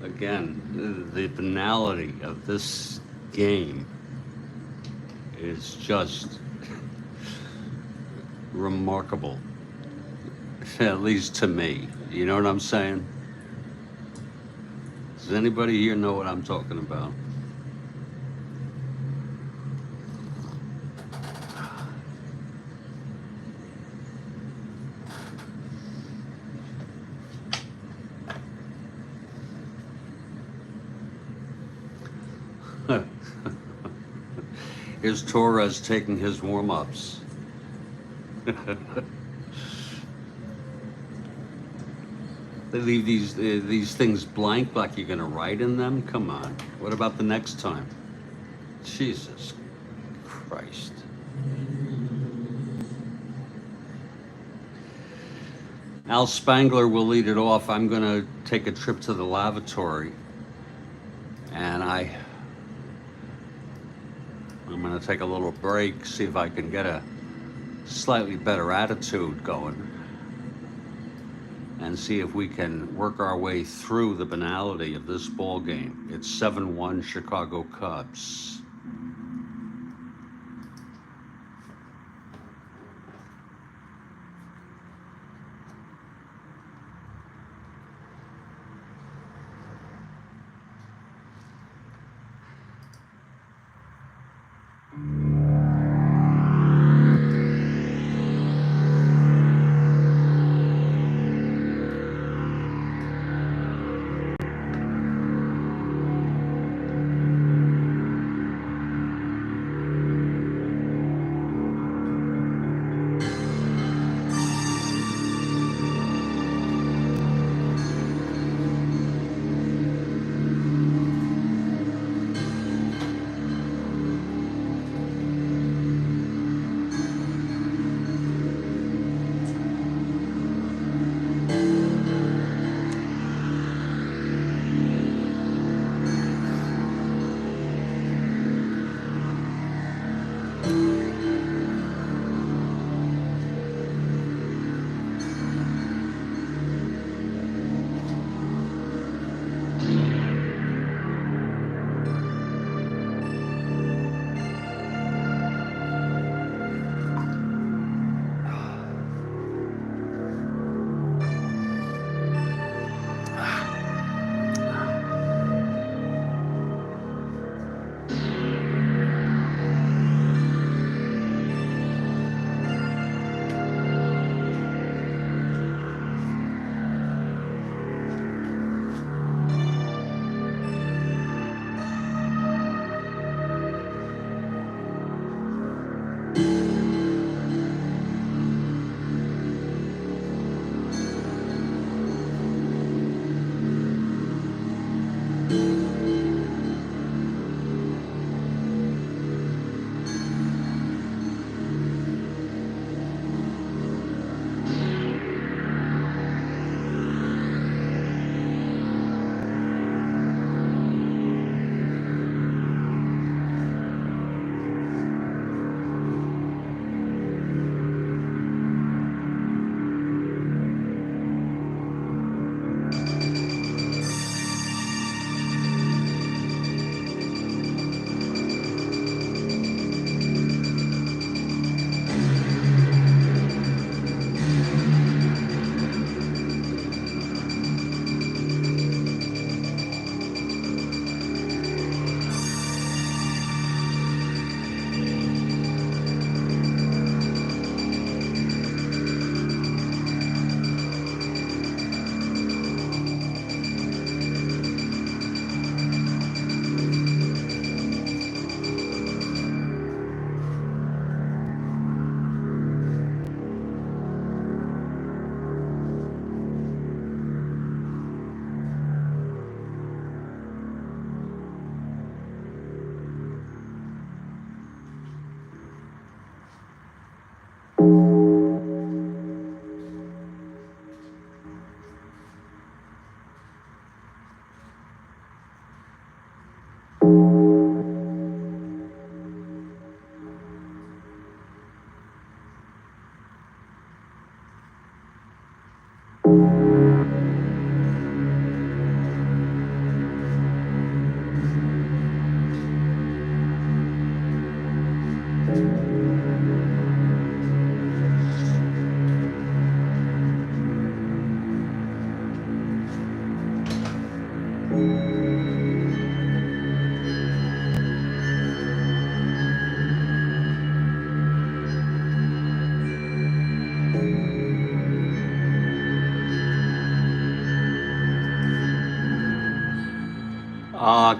again, the banality of this game is just remarkable, at least to me. You know what I'm saying? Does anybody here know what I'm talking about? Here's Torres taking his warm-ups. They leave these things blank like you're gonna write in them? Come on. What about the next time? Jesus Christ. Al Spangler will lead it off. I'm gonna take a trip to the lavatory, and I'm gonna take a little break, see if I can get a slightly better attitude going, and see if we can work our way through the banality of this ball game. It's 7-1 Chicago Cubs.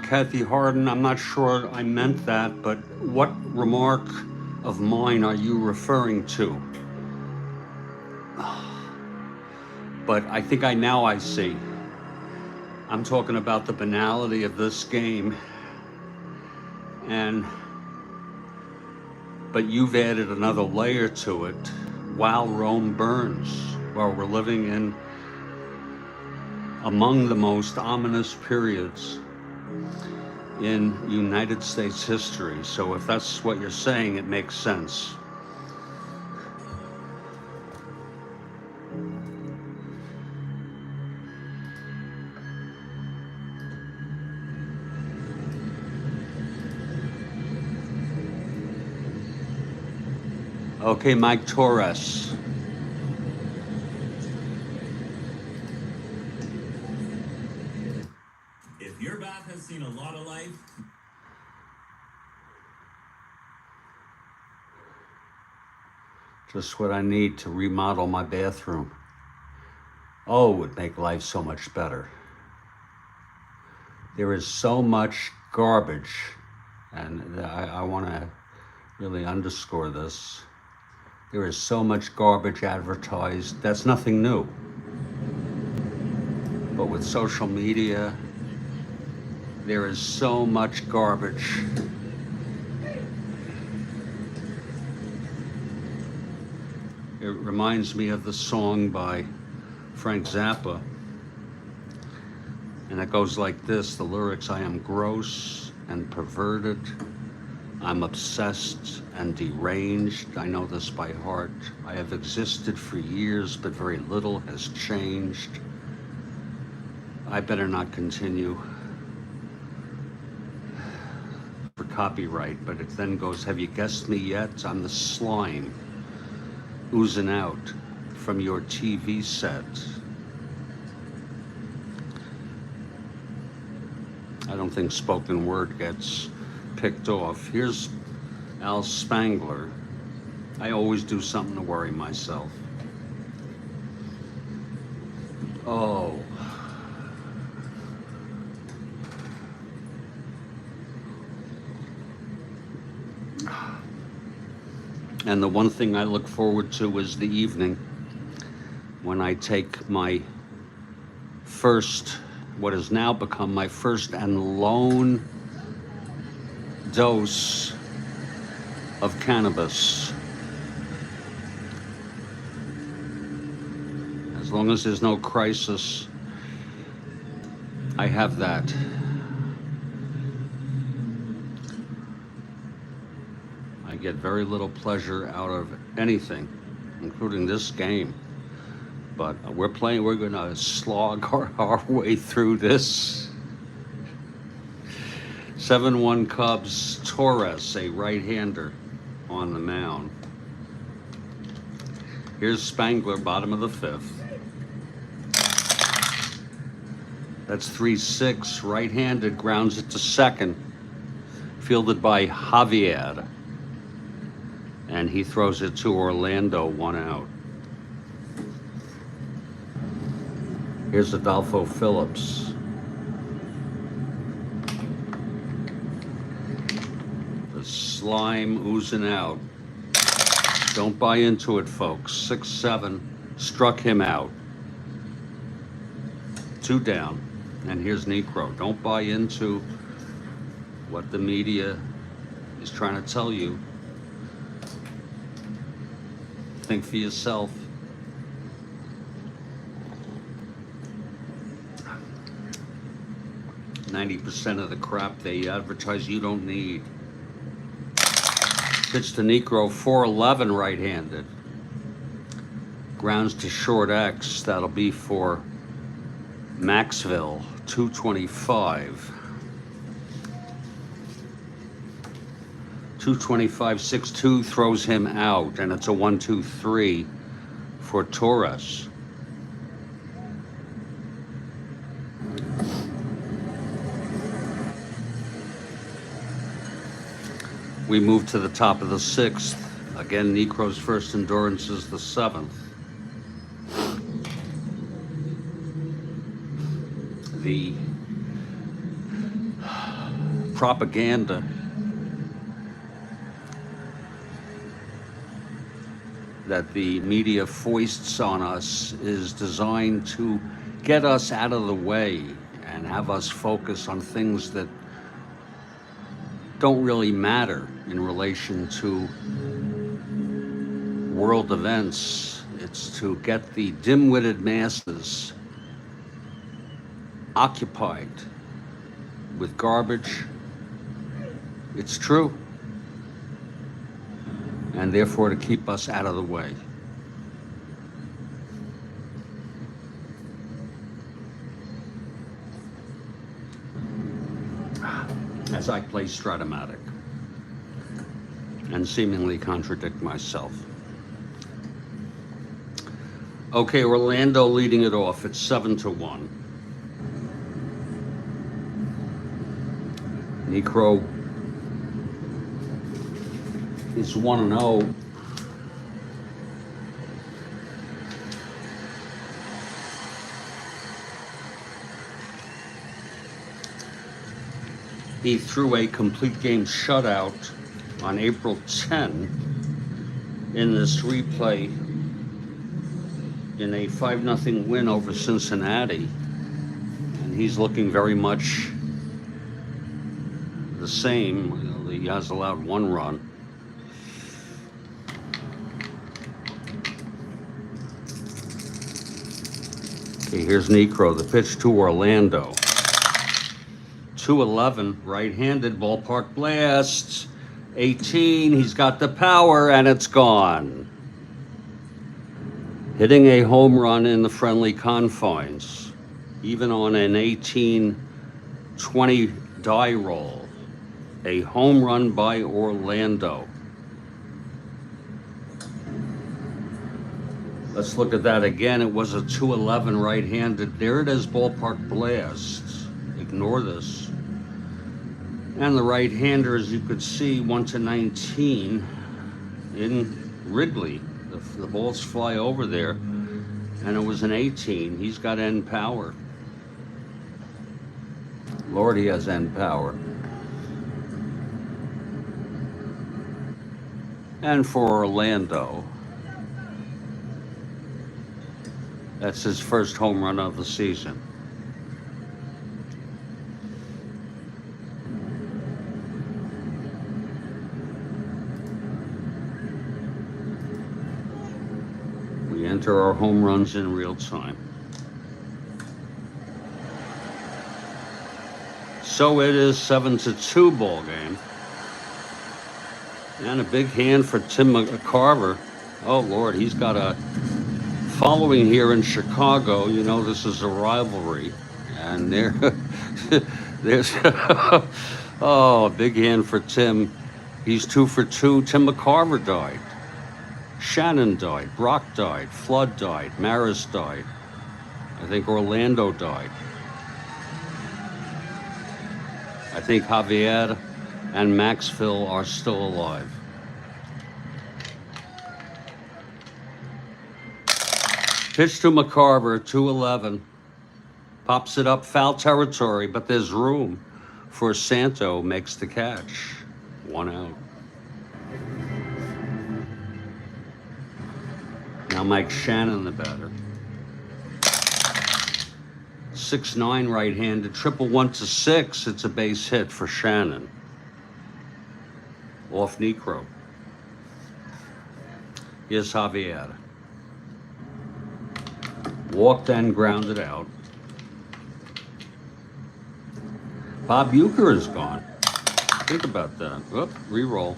Kathy Harden, I'm not sure I meant that, but what remark of mine are you referring to? But I think I see. I'm talking about the banality of this game, but you've added another layer to it. While Rome burns, while we're living in among the most ominous periods in United States history. So if that's what you're saying, it makes sense. Okay, Mike Torres. If your bath has seen a lot of life, Just what I need to remodel my bathroom. Oh, it would make life so much better. There is so much garbage, and I want to really underscore this. There is so much garbage advertised. That's nothing new. But with social media, there is so much garbage. It reminds me of the song by Frank Zappa. And it goes like this, the lyrics: I am gross and perverted. I'm obsessed and deranged. I know this by heart. I have existed for years, but very little has changed. I better not continue for copyright, but it then goes, have you guessed me yet? I'm the slime oozing out from your TV set. I don't think spoken word gets picked off. Here's Al Spangler. I always do something to worry myself. Oh. And the one thing I look forward to is the evening when I take my first what has now become my first and lone dose of cannabis. As long as there's no crisis, I have that. I get very little pleasure out of anything, including this game. But we're gonna slog our way through this. 7-1 Cubs, Torres, a right-hander on the mound. Here's Spangler, bottom of the 5th. That's 3-6, right-handed, grounds it to second, fielded by Javier. And he throws it to Orlando, 1 out. Here's Adolfo Phillips. The slime oozing out. Don't buy into it, folks. 6-7, struck him out. 2 down. And here's Necro. Don't buy into what the media is trying to tell you. Think for yourself. %90 of the crap they advertise you don't need. Pitch to Necro, 4-11 right-handed. Grounds to short X. That'll be for Maxville, 225. 225, 6-2 throws him out, and it's a 1-2-3 for Torres. We move to the top of the 6th. Again, Necro's first endurance is the 7th. The propaganda that the media foists on us is designed to get us out of the way and have us focus on things that don't really matter in relation to world events. It's to get the dim-witted masses occupied with garbage. It's true. And therefore to keep us out of the way. As I play Strat-O-Matic and seemingly contradict myself. Okay, Orlando leading it off. It's 7-1. Necro is 1-0. He threw a complete game shutout on April 10 in this replay in a 5-0 win over Cincinnati. And he's looking very much the same. He has allowed 1 run. Okay, here's Necro, the pitch to Orlando. 2-11, right-handed, ballpark blast. 18, he's got the power, and it's gone. Hitting a home run in the friendly confines, even on an 18-20 die roll. A home run by Orlando. Let's look at that again. It was a 2-11 right-handed. There it is, ballpark blast. Ignore this. And the right-hander, as you could see, 1-19 in Wrigley. The balls fly over there, and it was an 18. He's got end power. Lord, he has end power. And for Orlando, that's his first home run of the season. enter our home runs in real time. So it is 7-2 ball game. And a big hand for Tim Carver. Oh, Lord, he's got a following here in Chicago. You know, this is a rivalry. And there's, oh, big hand for Tim. He's 2 for 2. Tim McCarver died. Shannon died. Brock died. Flood died. Maris died. I think Orlando died. I think Javier and Maxville are still alive. Pitch to McCarver, 2-11. Pops it up, foul territory, but there's room for Santo, makes the catch. 1 out. Now Mike Shannon, the batter. 6'9", right-handed, triple 1-6. It's a base hit for Shannon. Off Necro. Here's Javier. Walked and grounded out. Bob Uecker is gone. Think about that. Whoop, re-roll.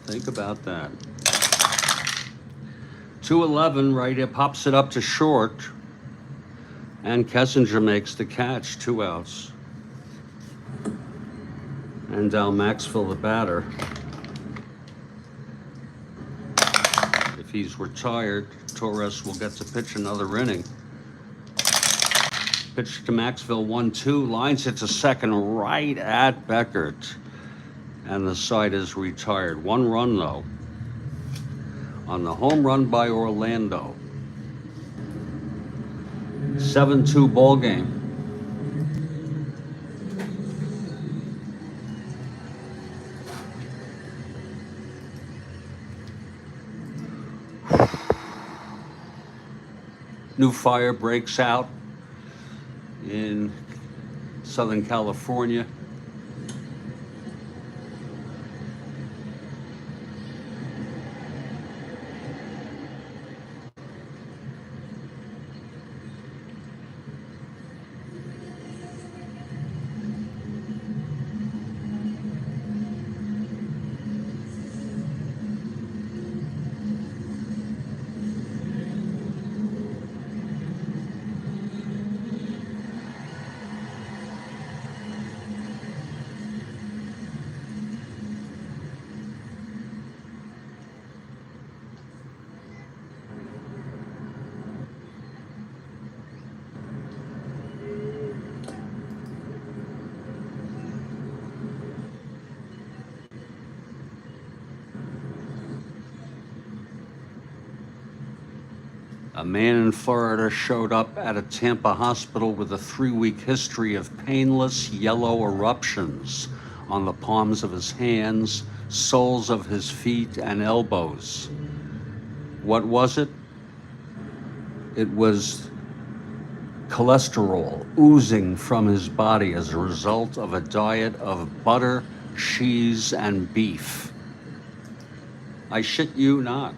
Think about that. 2-11, right here, pops it up to short. And Kessinger makes the catch, 2 outs. And Dal Maxville, the batter. If he's retired, Torres will get to pitch another inning. Pitch to Maxville, 1-2. Lines it to second, right at Beckert. And the side is retired. 1 run, though, on the home run by Orlando. 7-2 ball game. New fire breaks out in Southern California. A man in Florida showed up at a Tampa hospital with a 3-week history of painless yellow eruptions on the palms of his hands, soles of his feet, and elbows. What was it? It was cholesterol oozing from his body as a result of a diet of butter, cheese, and beef. I shit you not.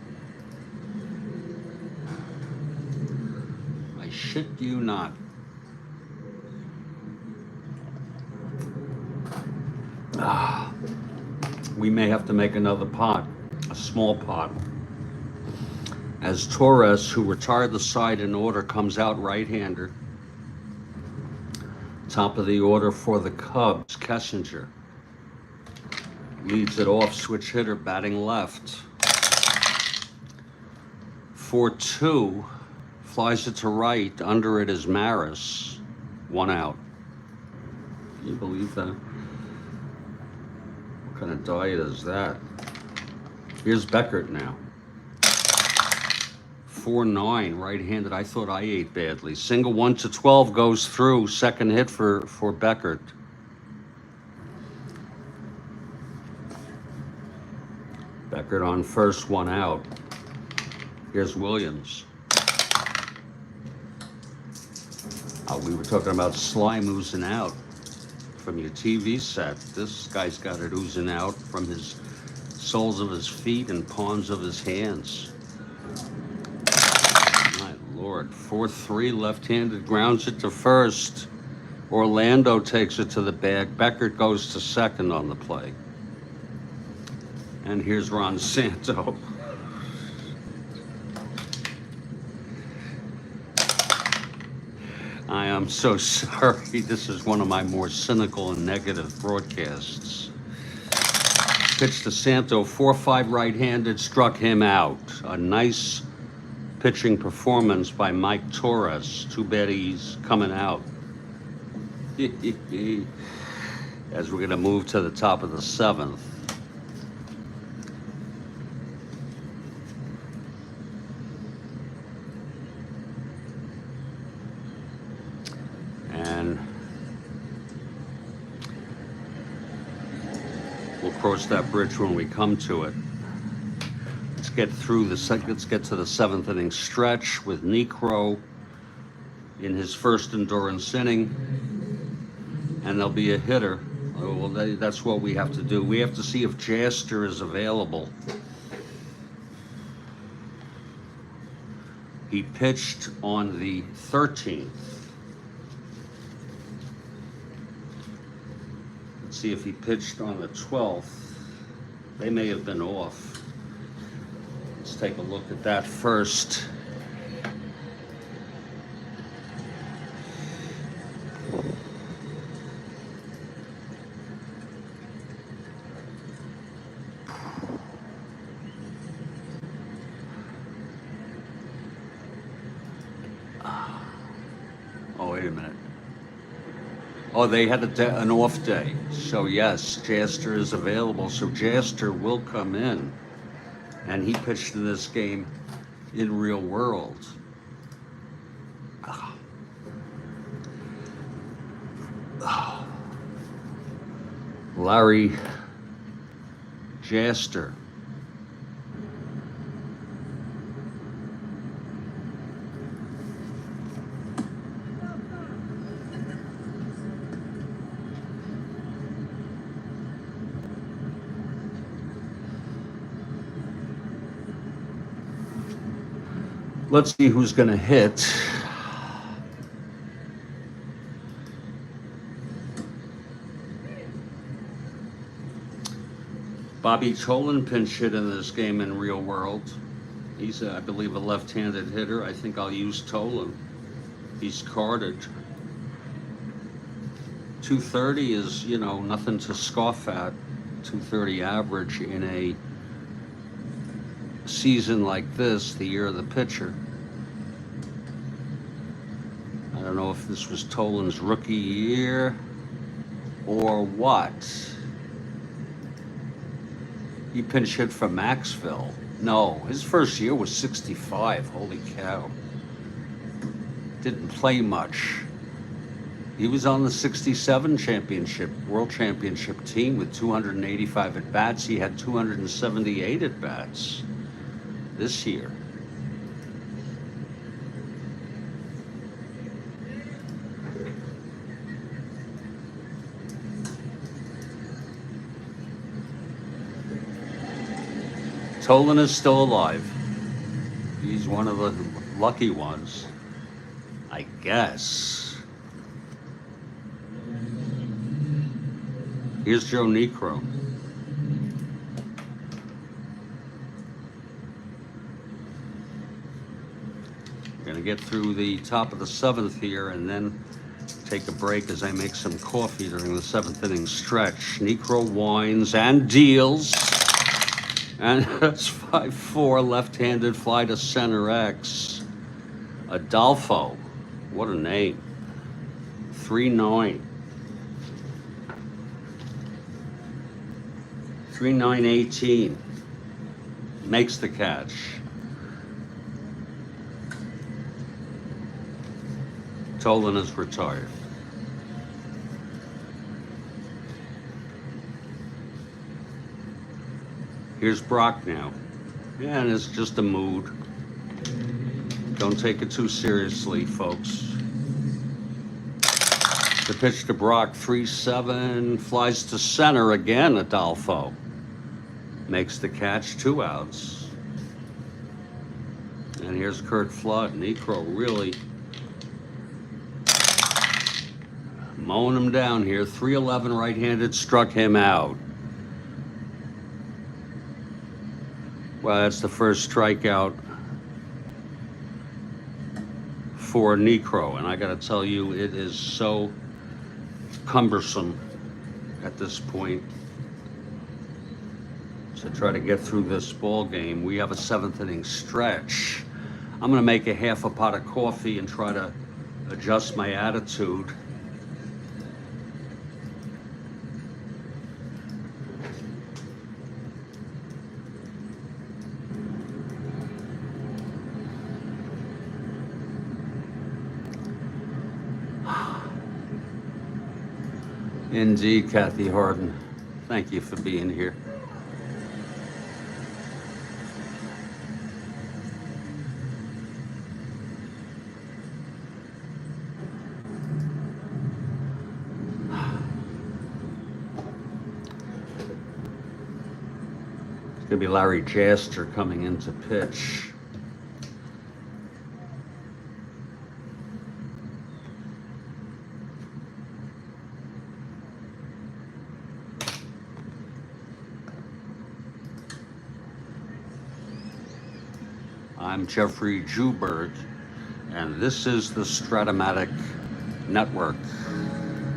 Shit you not. We may have to make another pot, a small pot, as Torres, who retired the side in order, comes out right-hander. Top of the order for the Cubs, Kessinger leads it off, switch hitter, batting left. 4-2. Flies it to right. Under it is Maris. 1 out. Can you believe that? What kind of diet is that? Here's Beckert now. 4-9, right-handed. I thought I ate badly. Single 1-12 goes through. Second hit for Beckert. Beckert on first, 1 out. Here's Williams. We were talking about slime oozing out from your TV set. This guy's got it oozing out from his soles of his feet and palms of his hands. My Lord. 4-3, left-handed, grounds it to first. Orlando takes it to the bag. Beckert goes to second on the play. And here's Ron Santo. I am so sorry. This is one of my more cynical and negative broadcasts. Pitch to Santo, 4-5 right-handed, struck him out. A nice pitching performance by Mike Torres. Too bad he's coming out. As we're going to move to the top of the seventh. And we'll cross that bridge when we come to it. Let's get to the seventh inning stretch with Necro in his first endurance inning. And there'll be a hitter. Well, that's what we have to do. We have to see if Jaster is available. He pitched on the 13th. Let's see if he pitched on the 12th. They may have been off. Let's take a look at that first. Oh, wait a minute. Oh, they had an off day. So yes, Jaster is available. So Jaster will come in. And he pitched in this game in real world. Larry Jaster. Let's see who's going to hit. Bobby Tolan pinch hit in this game in real world. He's, I believe, a left-handed hitter. I think I'll use Tolan. He's carded. 230 is, you know, nothing to scoff at. 230 average in a season like this, the year of the pitcher. I don't know if this was Tolan's rookie year or what. He pinch hit for Maxville. No, his first year was 65. Holy cow. Didn't play much. He was on the 67 championship, world championship team with 285 at-bats. He had 278 at-bats this year. Tolan is still alive. He's one of the lucky ones, I guess. Here's Joe Necro. We're going to get through the top of the seventh here and then take a break as I make some coffee during the seventh inning stretch. Necro winds and deals. And that's 5-4, left-handed fly to center X. Adolfo, what a name. 3-9. 3-9-18. Makes the catch. Tolan is retired. Here's Brock now. Yeah, and it's just a mood. Don't take it too seriously, folks. The pitch to Brock, 3-7, flies to center again, Adolfo. Makes the catch, 2 outs. And here's Curt Flood. Necro really mowing him down here. 311 right-handed, struck him out. Well, that's the first strikeout for Necro, and I got to tell you, it is so cumbersome at this point to try to get through this ball game. We have a 7th inning stretch. I'm going to make a half a pot of coffee and try to adjust my attitude. Indeed, Kathy Harden. Thank you for being here. It's going to be Larry Jaster coming in to pitch. I'm Jeffrey Juberg, and this is the Strat-O-Matic Network.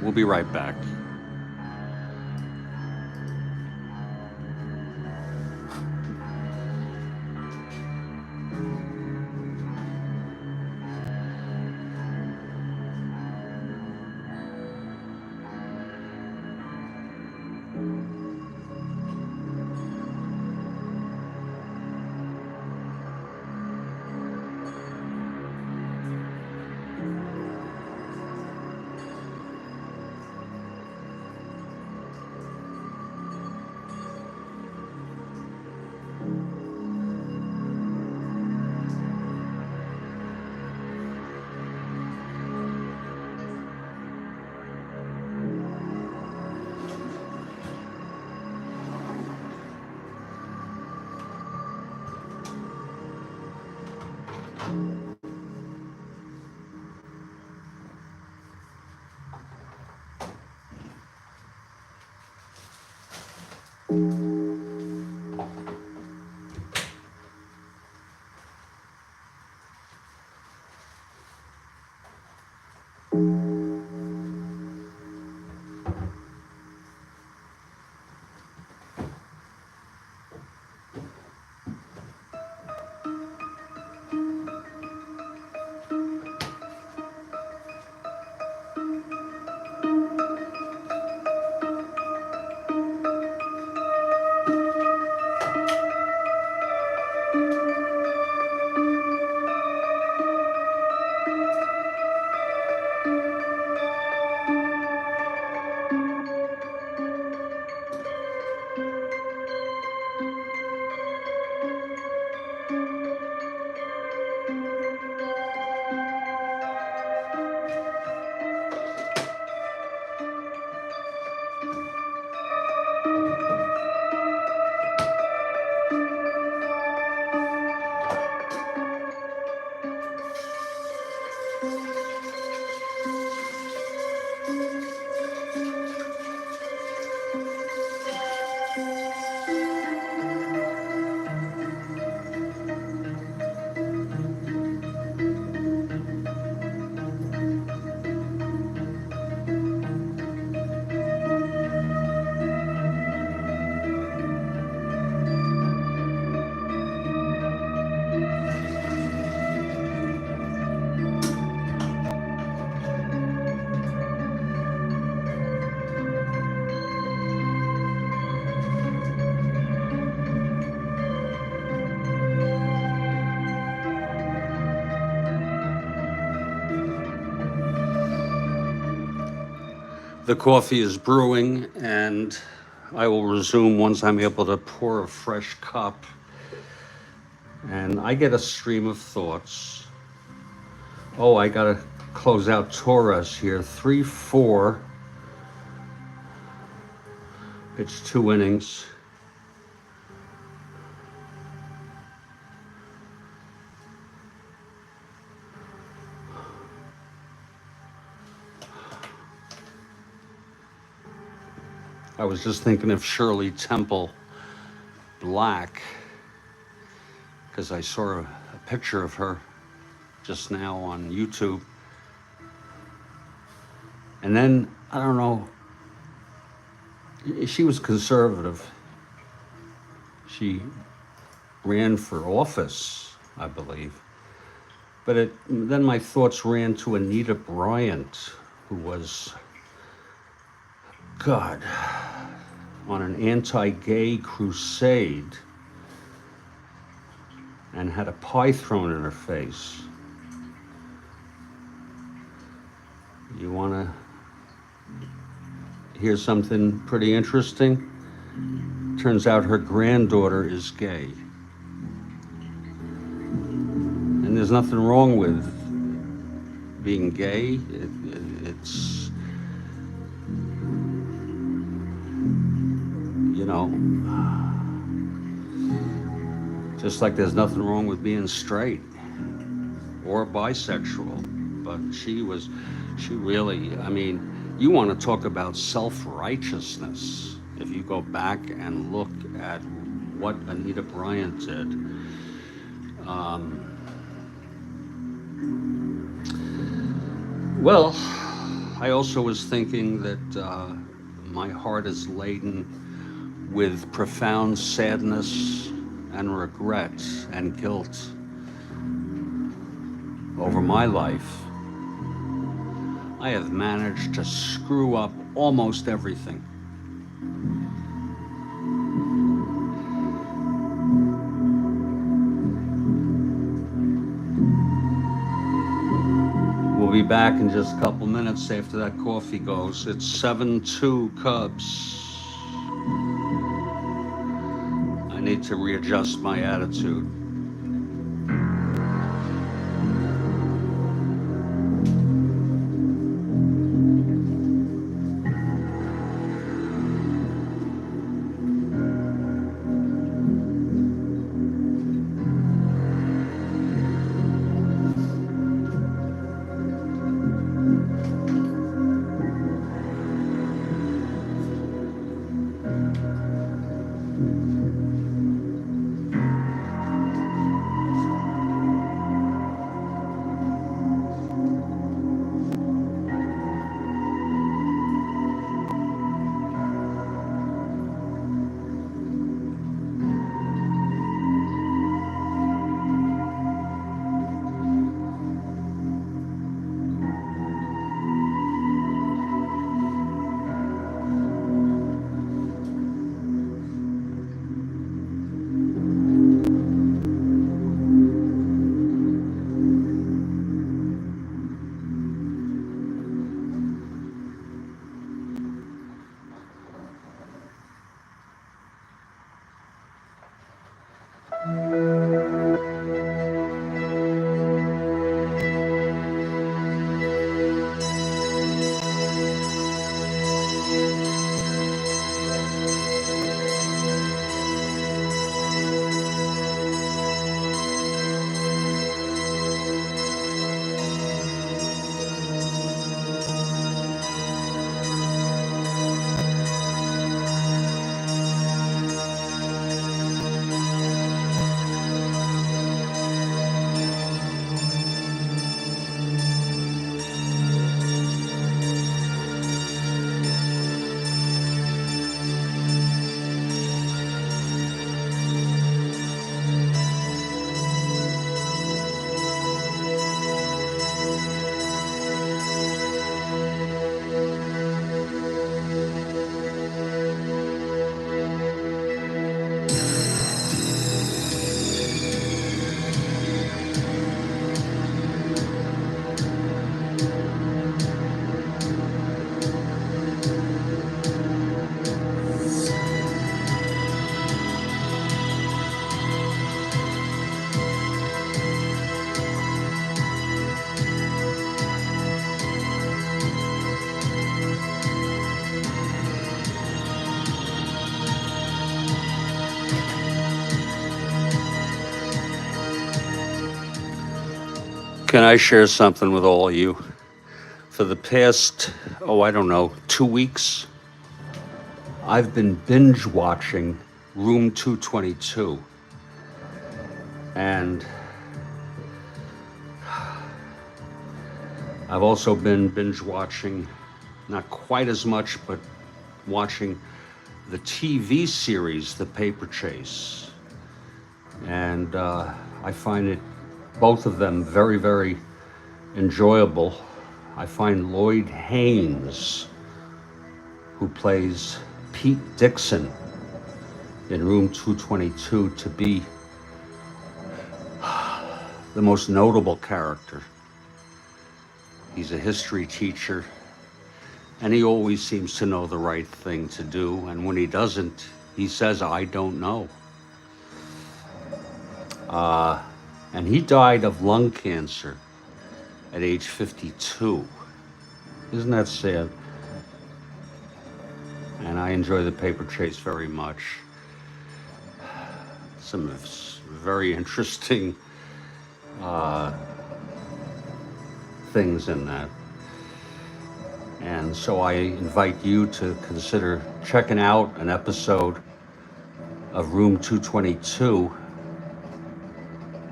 We'll be right back. The coffee is brewing, and I will resume once I'm able to pour a fresh cup. And I get a stream of thoughts. Oh, I gotta close out Torres here. 3-4. It's 2 innings. I was just thinking of Shirley Temple Black because I saw a picture of her just now on YouTube. And then, I don't know, she was conservative. She ran for office, I believe. But then my thoughts ran to Anita Bryant, who was, God, on an anti-gay crusade and had a pie thrown in her face. You want to hear something pretty interesting? Turns out her granddaughter is gay. And there's nothing wrong with being gay. It's, you know, just like there's nothing wrong with being straight or bisexual. But she really, I mean, you want to talk about self-righteousness. If you go back and look at what Anita Bryant did, well, I also was thinking that my heart is laden with profound sadness and regret and guilt over my life. I have managed to screw up almost everything. We'll be back in just a couple minutes after that coffee goes. It's 7-2 Cubs. I need to readjust my attitude. Can I share something with all of you? For the past, I don't know, 2 weeks, I've been binge watching Room 222, and I've also been binge watching, not quite as much, but watching the TV series, The Paper Chase. And I find it, both of them, very, very enjoyable. I find Lloyd Haynes, who plays Pete Dixon in Room 222, to be the most notable character. He's a history teacher, and he always seems to know the right thing to do. And when he doesn't, he says, "I don't know." And he died of lung cancer at age 52. Isn't that sad? And I enjoy The Paper Chase very much. Some very interesting things in that. And so I invite you to consider checking out an episode of Room 222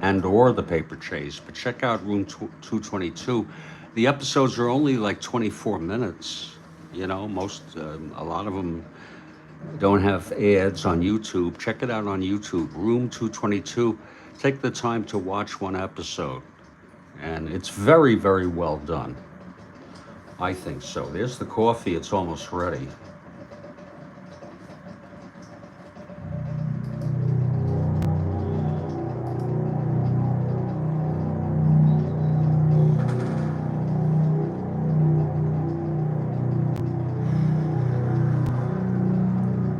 and or The Paper Chase, but check out Room 222. The episodes are only like 24 minutes. You know, a lot of them don't have ads on YouTube. Check it out on YouTube, Room 222. Take the time to watch one episode. And it's very, very well done. I think so. There's the coffee. It's almost ready.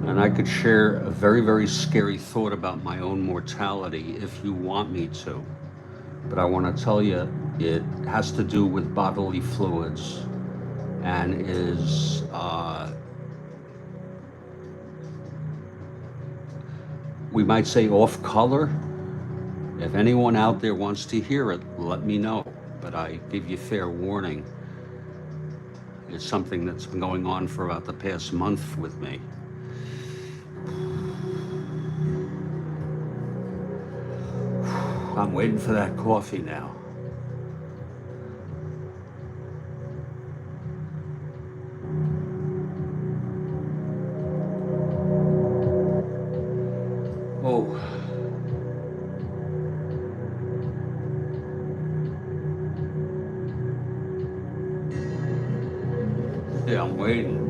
And I could share a very, very scary thought about my own mortality if you want me to. But I want to tell you, it has to do with bodily fluids and is we might say off color. If anyone out there wants to hear it, let me know. But I give you fair warning. It's something that's been going on for about the past month with me. I'm waiting for that coffee now. Oh. Yeah, I'm waiting.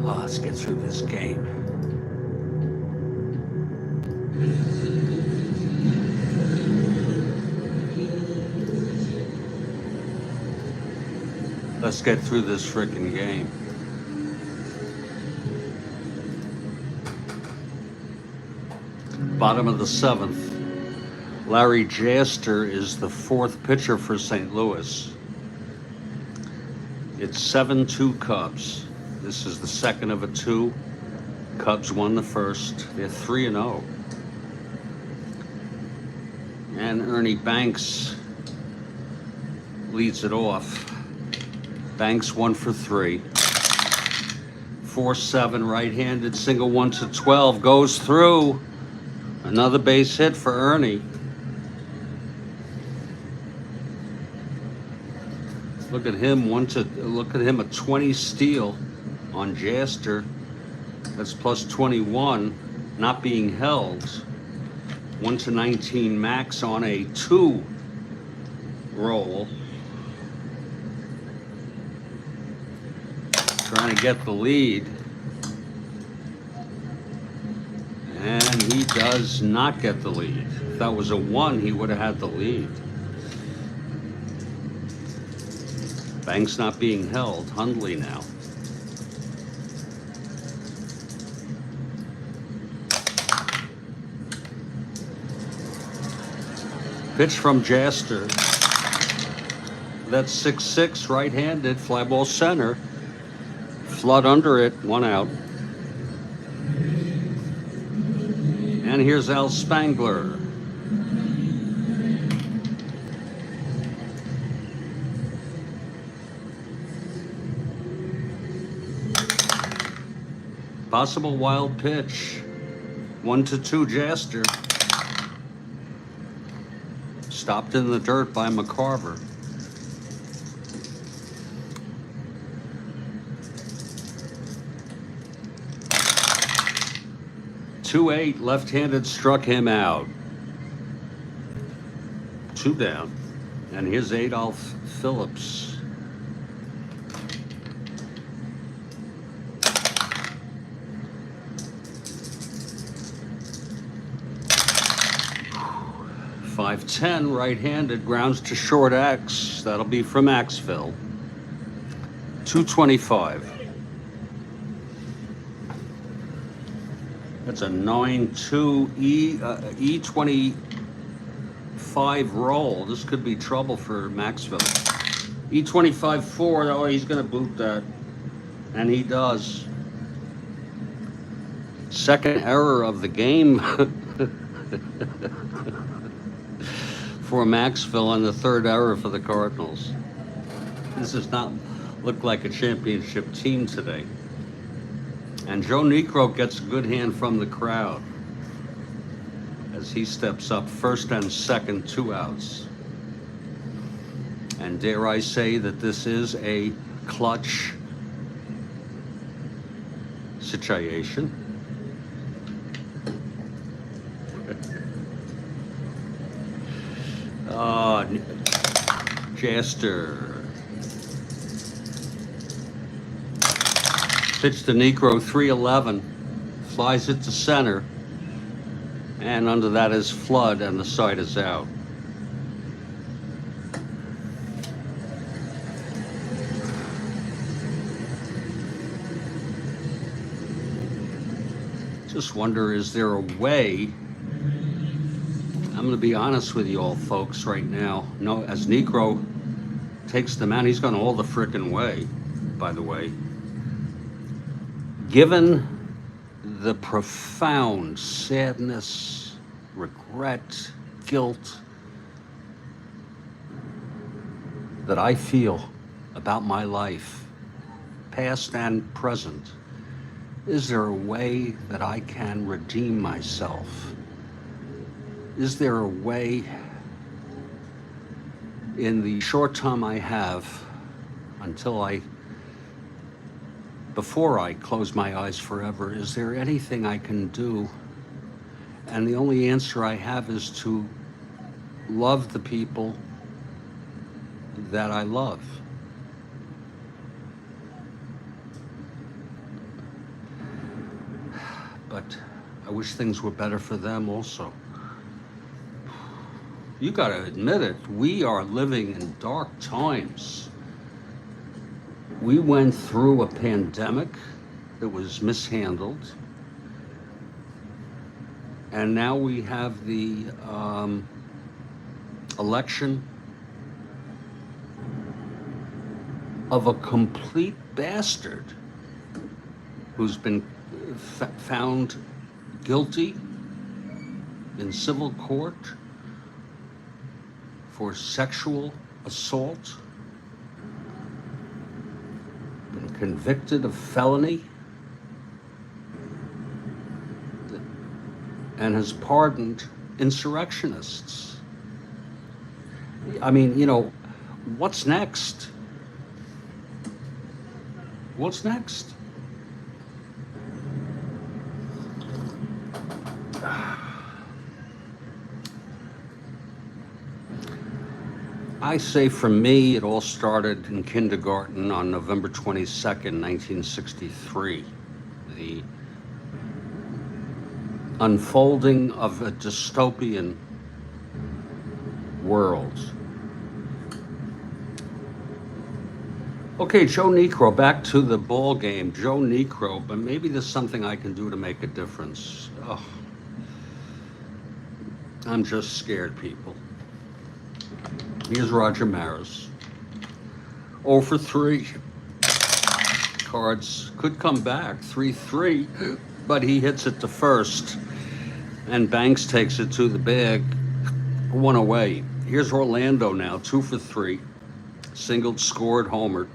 Let's get through this game. Let's get through this frickin' game. Bottom of the seventh. Larry Jaster is the fourth pitcher for St. Louis. It's 7-2 Cubs. This is the second of a two. Cubs won the first. They're 3-0. And Ernie Banks leads it off. Banks 1 for 3. 4-7 right-handed single 1 to 12 goes through. Another base hit for Ernie. Look at him, a 20 steal on Jaster. That's plus 21, not being held. 1 to 19 max on a 2 roll. Trying to get the lead. And he does not get the lead. If that was a 1, he would have had the lead. Banks not being held. Hundley now. Pitch from Jaster. That's 6-6 right-handed. Fly ball center. Flood under it. 1 out. And here's Al Spangler. Possible wild pitch. 1 to 2 Jaster. Stopped in the dirt by McCarver. .28 left-handed struck him out. 2 down. And here's Adolph Phillips. .510 right-handed grounds to short X. That'll be from Axville. 225. That's a 9-2 E25 roll. This could be trouble for Maxville. E25-4. Oh, he's going to boot that. And he does. Second error of the game for Maxville, and the third error for the Cardinals. This does not look like a championship team today. And Joe Niekro gets a good hand from the crowd as he steps up. First and second, 2 outs. And dare I say that this is a clutch situation. Jaster. Pitch to Niekro, 3-11. Flies it to center. And under that is Flood, and the side is out. Just wonder, is there a way? I'm going to be honest with you all folks right now. No, as Niekro takes the mound, he's gone all the frickin' way, by the way. Given the profound sadness, regret, guilt that I feel about my life, past and present, is there a way that I can redeem myself? Is there a way, in the short time I have before I close my eyes forever, is there anything I can do? And the only answer I have is to love the people that I love. But I wish things were better for them also. You gotta admit it, we are living in dark times. We went through a pandemic that was mishandled. And now we have the election of a complete bastard who's been found guilty in civil court for sexual assault, been convicted of felony, and has pardoned insurrectionists. I mean, what's next? What's next? I say for me, it all started in kindergarten on November 22nd, 1963. The unfolding of a dystopian world. Okay, Joe Necro, back to the ball game. Joe Necro, but maybe there's something I can do to make a difference. Oh, I'm just scared, people. Here's Roger Maris. 0 for 3. Cards could come back, 3-3, but he hits it to first. And Banks takes it to the bag, 1 away. Here's Orlando now, 2 for 3. Singled, scored, homered.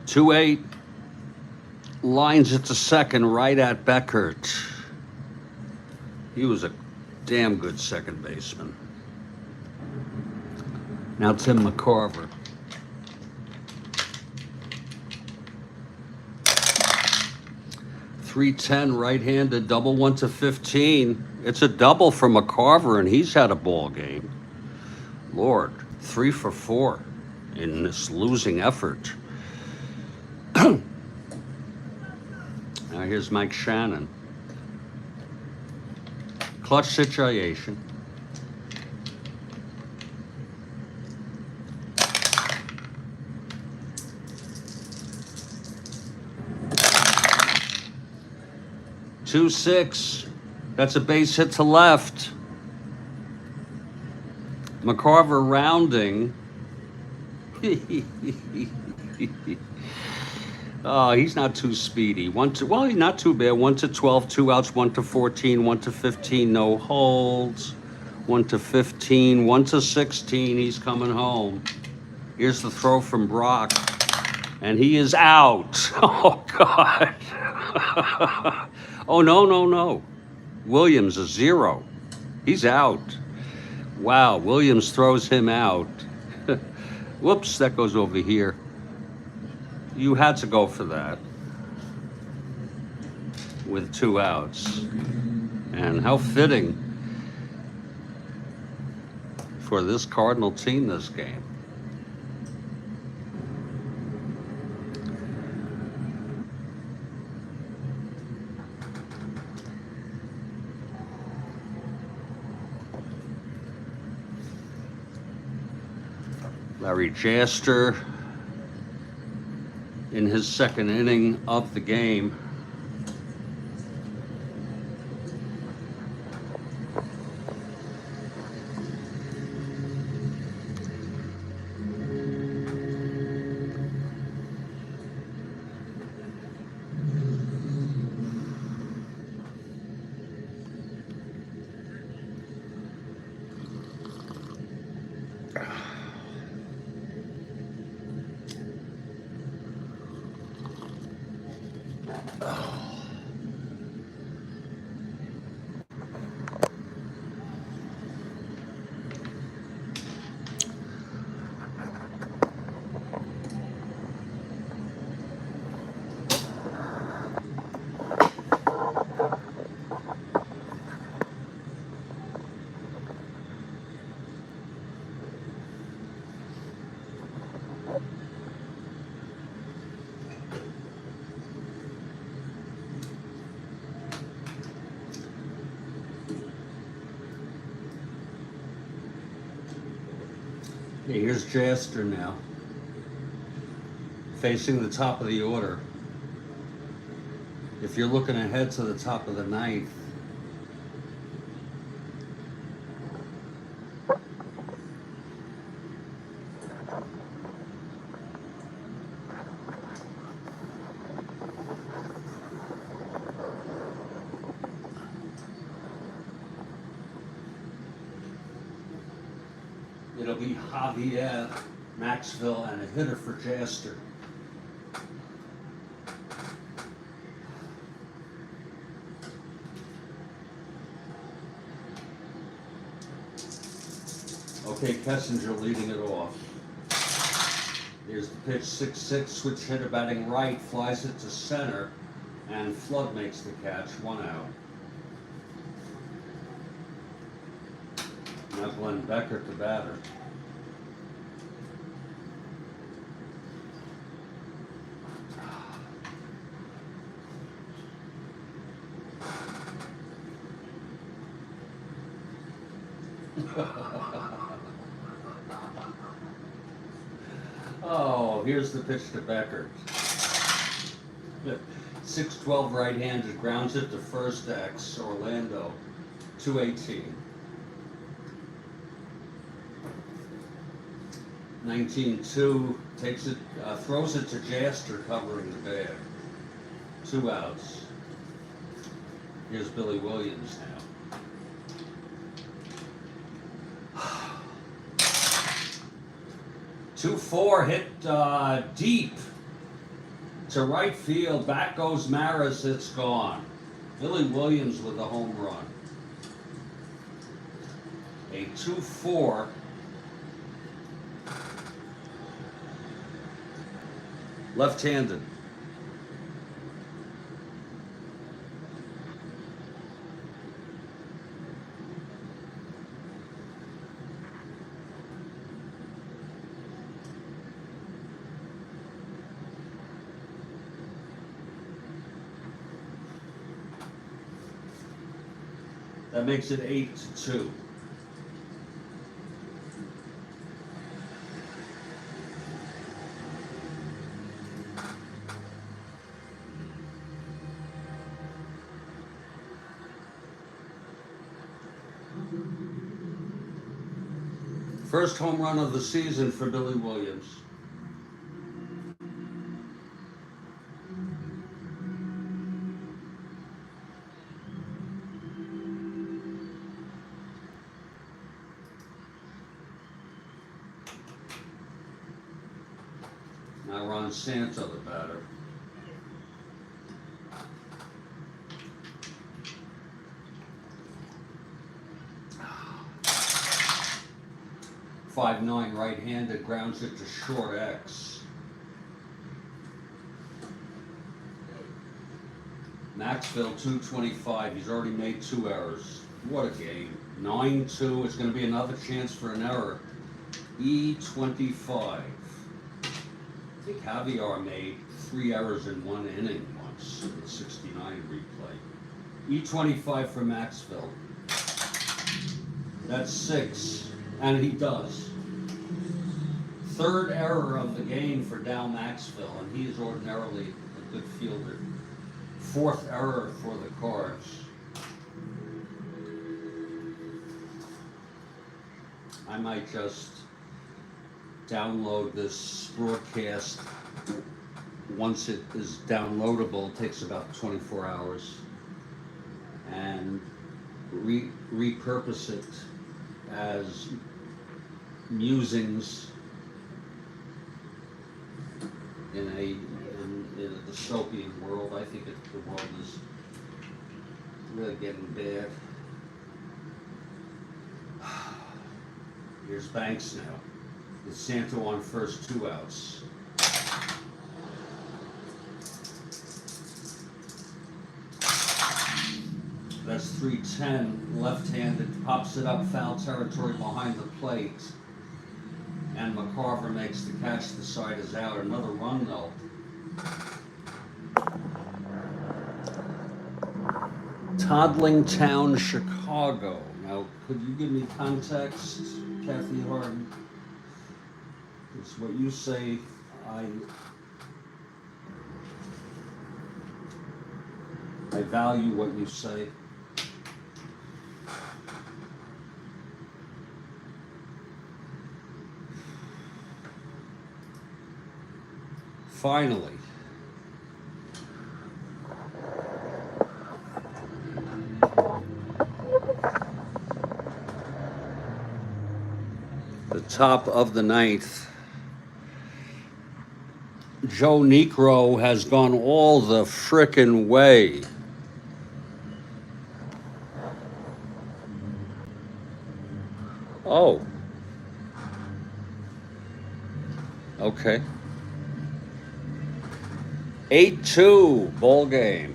Two 8, lines it to second, right at Beckert. He was a damn good second baseman. Now Tim McCarver. .310 right-handed, double 1 to 15. It's a double for McCarver, and he's had a ball game. Lord, 3 for 4 in this losing effort. Now here's Mike Shannon. Clutch situation. Two 6. That's a base hit to left. McCarver rounding. Oh, he's not too speedy. Well, he's not too bad. 1 to 12, 2 outs, 1 to 14, 1 to 15, no holds. 1 to 15, 1 to 16, he's coming home. Here's the throw from Brock, and he is out. Oh, God. Oh, no. Williams, a 0. He's out. Wow, Williams throws him out. Whoops, that goes over here. You had to go for that with 2 outs. And how fitting for this Cardinal team this game. Larry Jaster in his second inning of the game. Okay, here's Jaster now, facing the top of the order. If you're looking ahead to the top of the ninth, It'll be Javier Maxville and a hitter for Jaster. Okay, Kessinger leading it off. Here's the pitch, 6-6, switch hitter batting right, flies it to center, and Flood makes the catch, 1 out. Now Glenn Becker to batter. Oh, here's the pitch to Becker. 6-12 right-handed, grounds it to first X, Orlando, 218. 19-2, takes it, throws it to Jaster covering the bag. 2 outs. Here's Billy Williams now. 2-4 hit deep to right field. Back goes Maris. It's gone. Billy Williams with a home run. A 2-4. Left-handed. That makes it 8-2. First home run of the season for Billy Williams. Now Ron Santo, the batter. .59 right-handed, grounds it to short X. Maxville 225. He's already made 2 errors. What a game. 9-2. It's going to be another chance for an error. E25. I think Javier made 3 errors in 1 inning once in the 69 replay. E25 for Maxville. That's 6. And he does. 3rd error of the game for Dal Maxville, and he is ordinarily a good fielder. 4th error for the Cards. I might just download this broadcast. Once it is downloadable, it takes about 24 hours, and repurpose it as musings in a dystopian world. I think the world is really getting bad. Here's Banks now. It's Santo on first, 2 outs. That's 310, left-handed, pops it up foul territory behind the plate. And McCarver makes the catch, the side is out. Another run though. Toddlingtown, Chicago. Now, could you give me context, Kathy Harden? It's what you say, I value what you say. Finally, the Top of the ninth. Joe Niekro has gone all the frickin' way. Oh. Okay. 8-2 ball game.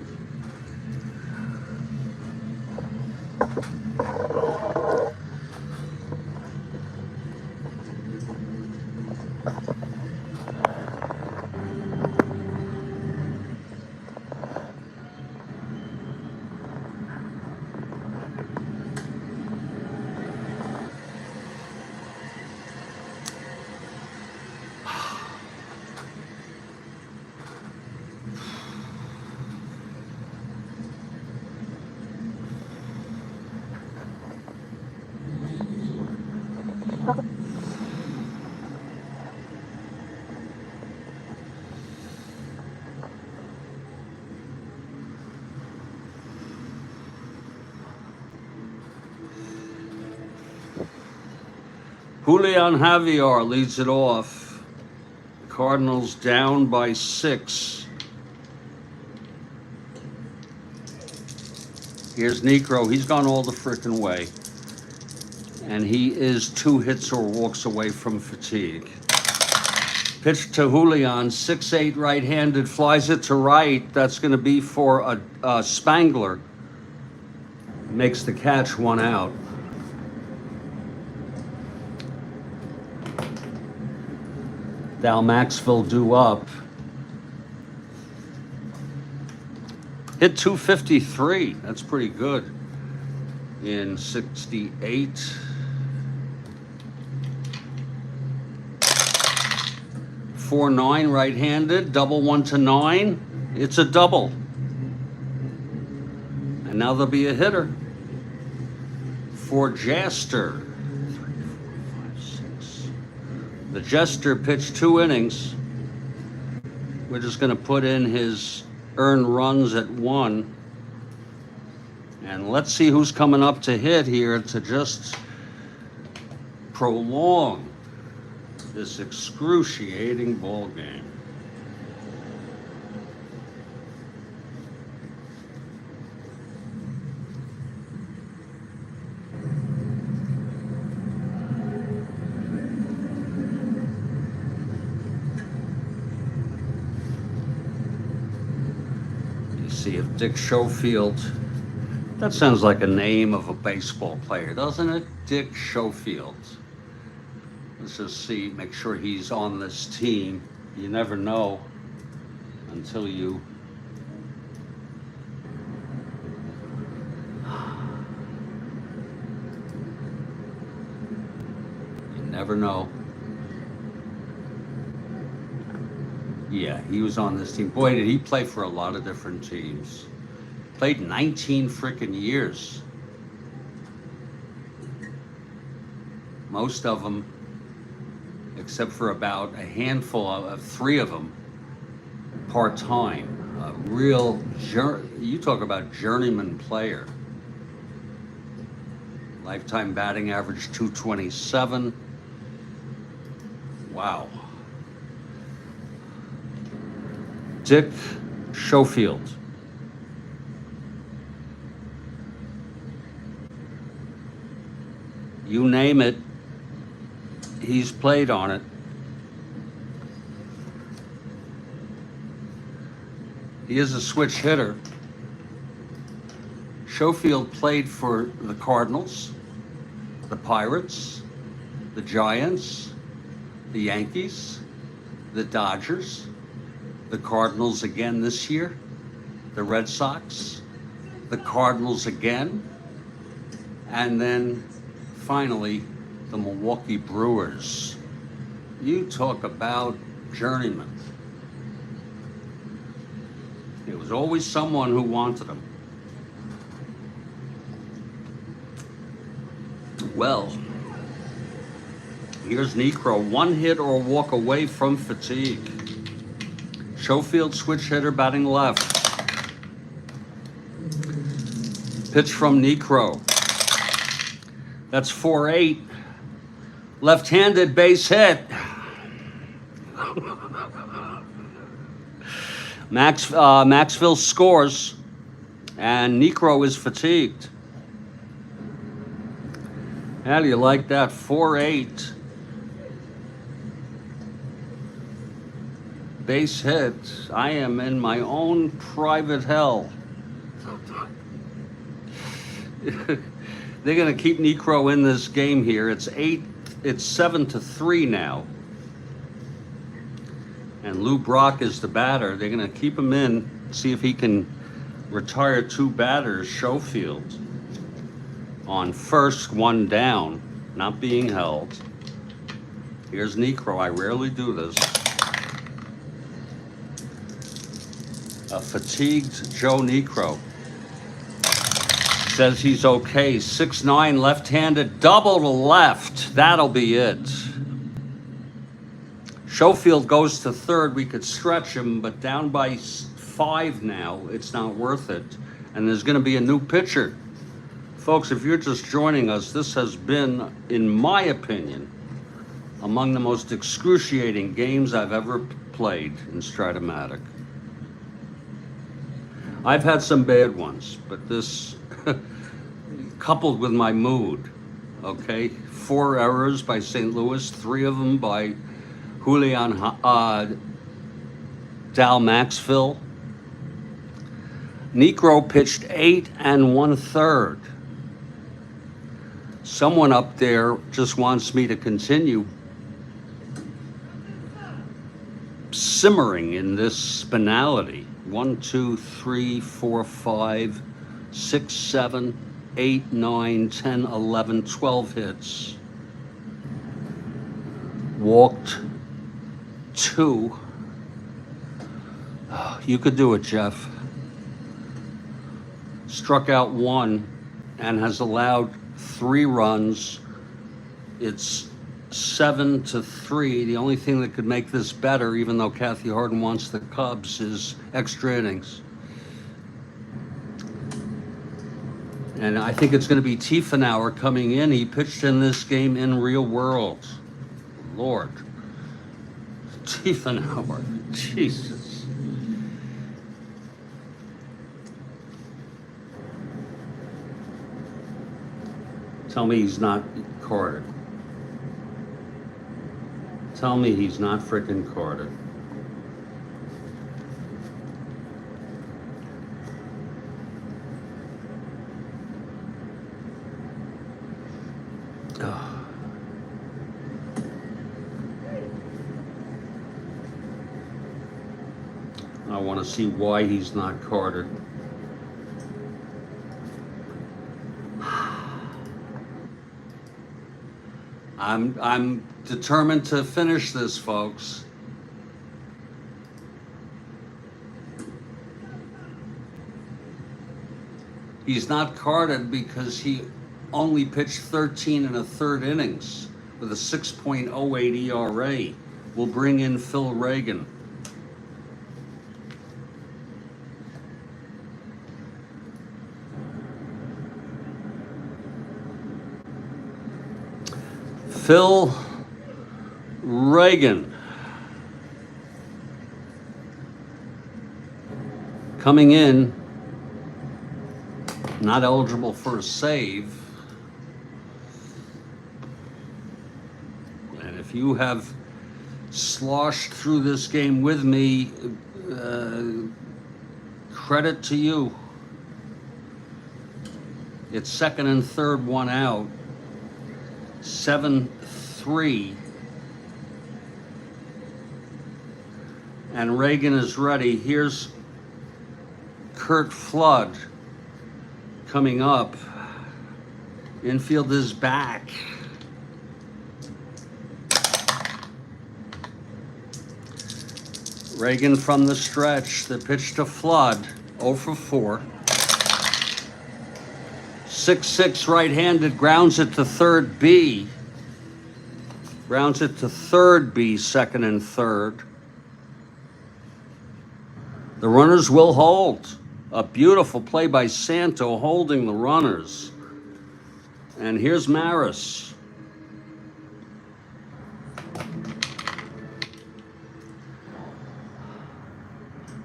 Julian Javier leads it off. Cardinals down by 6. Here's Niekro. He's gone all the frickin' way. And he is 2 hits or walks away from fatigue. Pitch to Julian, 6'8", right-handed, flies it to right. That's going to be for a Spangler. Makes the catch, 1 out. Dal Maxville due up. Hit 253. That's pretty good. In 68. 4-9 right-handed. Double 1 to 9. It's a double. And now there'll be a hitter for Jaster. The Jester pitched 2 innings. We're just going to put in his earned runs at 1. And let's see who's coming up to hit here to just prolong this excruciating ball game. See if Dick Schofield, that sounds like a name of a baseball player, doesn't it? Dick Schofield. Let's just see, make sure he's on this team. You never know until you never know. Yeah, he was on this team. Boy, did he play for a lot of different teams. Played 19 frickin' years. Most of them, except for about a handful of 3 of them, part-time. You talk about journeyman player. Lifetime batting average 227. Wow. Dick Schofield. You name it, he's played on it. He is a switch hitter. Schofield played for the Cardinals, the Pirates, the Giants, the Yankees, the Dodgers, the Cardinals again this year, the Red Sox, the Cardinals again, and then finally the Milwaukee Brewers. You talk about journeyman. It was always someone who wanted him. Well, here's Niekro, 1 hit or walk away from fatigue. Schofield, switch hitter, batting left. Pitch from Niekro. That's 4-8. Left-handed base hit. Maxville scores, and Necro is fatigued. How do you like that? 4-8. Base hit. I am in my own private hell. They're going to keep Necro in this game here. It's 7-3 now. And Lou Brock is the batter. They're going to keep him in, see if he can retire 2 batters. Schofield on first, 1 down, not being held. Here's Necro. I rarely do this. A fatigued Joe Necro. Says he's okay. 6'9", left-handed, double to left. That'll be it. Schofield goes to third. We could stretch him, but down by 5 now, it's not worth it. And there's going to be a new pitcher. Folks, if you're just joining us, this has been, in my opinion, among the most excruciating games I've ever played in Strat-O-Matic. I've had some bad ones, but this, coupled with my mood, okay? 4 errors by St. Louis, 3 of them by Julian Dal Maxville. Necro pitched 8 1/3. Someone up there just wants me to continue simmering in this spinality. 1, 2, 3, 4, 5, 6, 7, 8, 9, 10, 11, 12 hits. Walked 2. You could do it, Jeff. Struck out 1 and has allowed 3 runs. It's 7-3. The only thing that could make this better, even though Kathy Harden wants the Cubs, is extra innings. And I think it's going to be Tiefenauer coming in. He pitched in this game in real world. Lord. Tiefenauer. Jesus. Tell me he's not carded. Tell me he's not freaking carded. I want to see why he's not carded. I'm determined to finish this, folks. He's not carded because he only pitched 13 1/3 innings with a 6.08 ERA. We'll bring in Phil Reagan. Phil Reagan coming in, not eligible for a save. And if you have sloshed through this game with me, credit to you. It's 2nd and 3rd, 1 out. 7-3. And Reagan is ready. Here's Kurt Flood coming up. Infield is back. Reagan from the stretch. The pitch to Flood. 0 for 4. 6-6 right-handed, grounds it to third B. Grounds it to third B, 2nd and 3rd. The runners will hold. A beautiful play by Santo holding the runners. And here's Maris.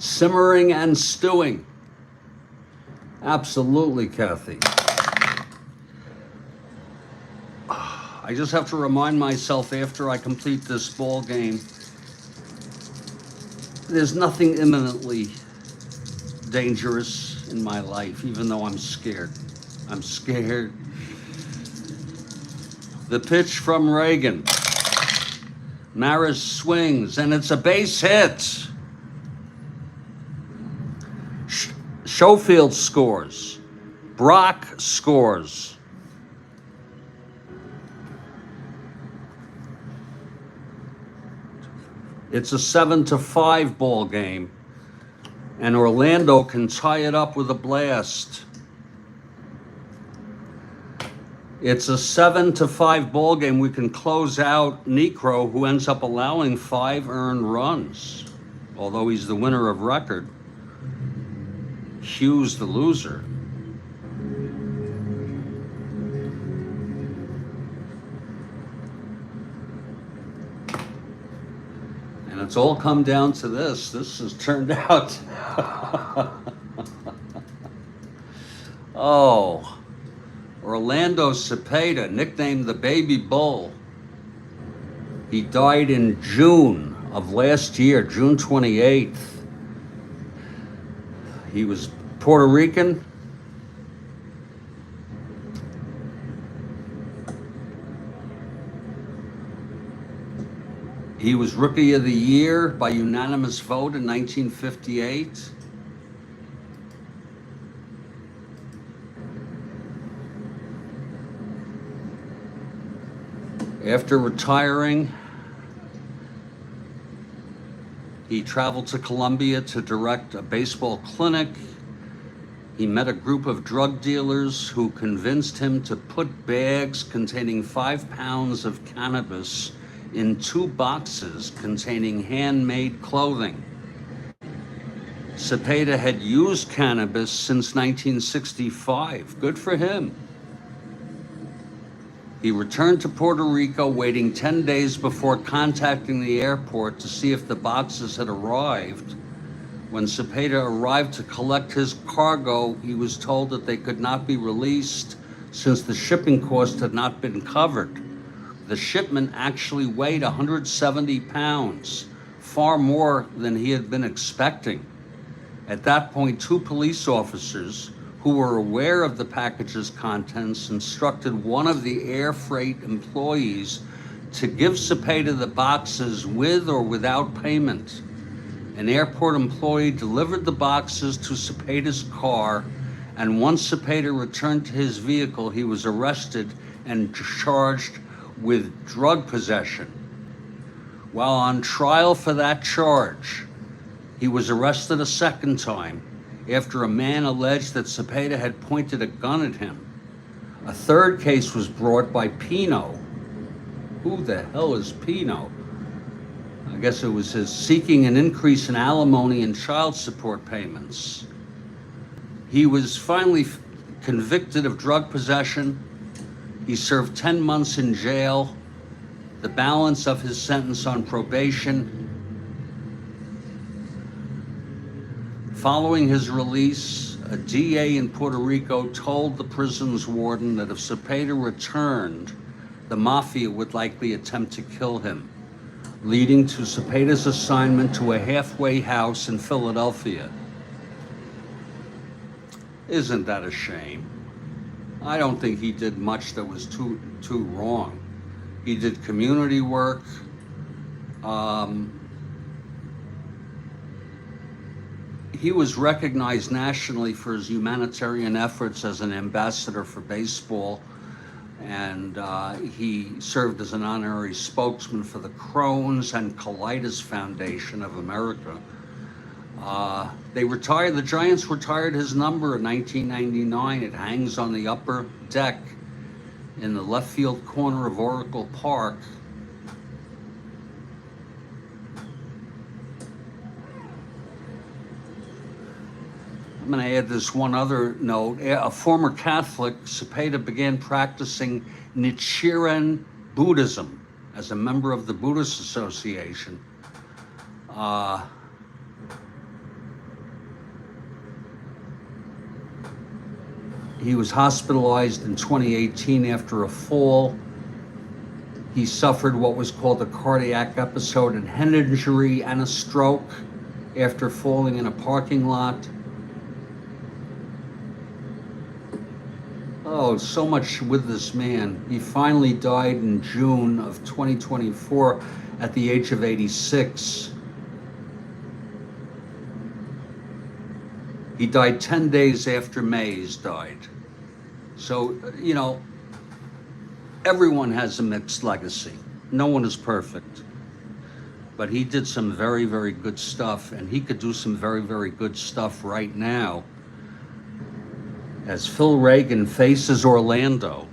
Simmering and stewing. Absolutely, Kathy. I just have to remind myself after I complete this ball game, there's nothing imminently dangerous in my life, even though I'm scared. I'm scared. The pitch from Reagan. Maris swings, and it's a base hit. Schofield scores. Brock scores. It's a 7-5 ball game, and Orlando can tie it up with a blast. It's a 7-5 ball game. We can close out Necro, who ends up allowing 5 earned runs, although he's the winner of record. Hughes the loser. And it's all come down to this. This has turned out. Oh, Orlando Cepeda, nicknamed the Baby Bull. He died in June of last year, June 28th. He was Puerto Rican. He was Rookie of the Year by unanimous vote in 1958. After retiring, he traveled to Colombia to direct a baseball clinic. He met a group of drug dealers who convinced him to put bags containing 5 pounds of cannabis in 2 boxes containing handmade clothing. Cepeda had used cannabis since 1965. Good for him. He returned to Puerto Rico, waiting 10 days before contacting the airport to see if the boxes had arrived. When Cepeda arrived to collect his cargo, he was told that they could not be released since the shipping cost had not been covered. The shipment actually weighed 170 pounds, far more than he had been expecting. At that point, 2 police officers who were aware of the package's contents instructed one of the air freight employees to give Cepeda the boxes with or without payment. An airport employee delivered the boxes to Cepeda's car, and once Cepeda returned to his vehicle, he was arrested and charged with drug possession. While on trial for that charge, he was arrested a second time after a man alleged that Cepeda had pointed a gun at him. A third case was brought by Pino. Who the hell is Pino? I guess it was his seeking an increase in alimony and child support payments. He was finally convicted of drug possession. He served 10 months in jail, the balance of his sentence on probation. Following his release, a DA in Puerto Rico told the prison's warden that if Cepeda returned, the mafia would likely attempt to kill him, leading to Cepeda's assignment to a halfway house in Philadelphia. Isn't that a shame? I don't think he did much that was too wrong. He did community work. He was recognized nationally for his humanitarian efforts as an ambassador for baseball, and he served as an honorary spokesman for the Crohn's and Colitis Foundation of America. The Giants retired his number in 1999. It hangs on the upper deck in the left field corner of Oracle Park. I'm going to add this one other note. A former Catholic, Cepeda began practicing Nichiren Buddhism as a member of the Buddhist Association. He was hospitalized in 2018 after a fall. He suffered what was called a cardiac episode, and head injury, and a stroke after falling in a parking lot. Oh, so much with this man. He finally died in June of 2024 at the age of 86. He died 10 days after Mays died. So, you know, everyone has a mixed legacy. No one is perfect. But he did some very, very good stuff, and he could do some very, very good stuff right now as Phil Reagan faces Orlando.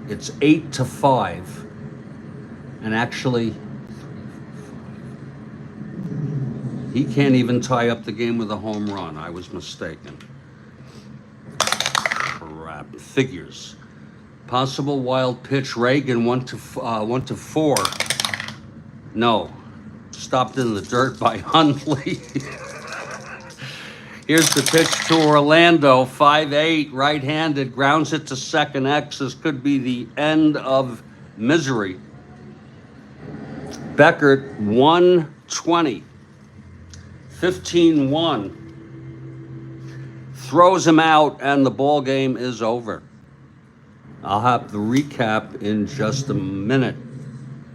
It's 8-5, and actually, he can't even tie up the game with a home run. I was mistaken. Crap. Figures. Possible wild pitch. Reagan 1-4. No. Stopped in the dirt by Hundley. Here's the pitch to Orlando. 5-8. Right-handed. Grounds it to second. X. This could be the end of misery. Beckert 120. 15-1. Throws him out, and the ball game is over. I'll have the recap in just a minute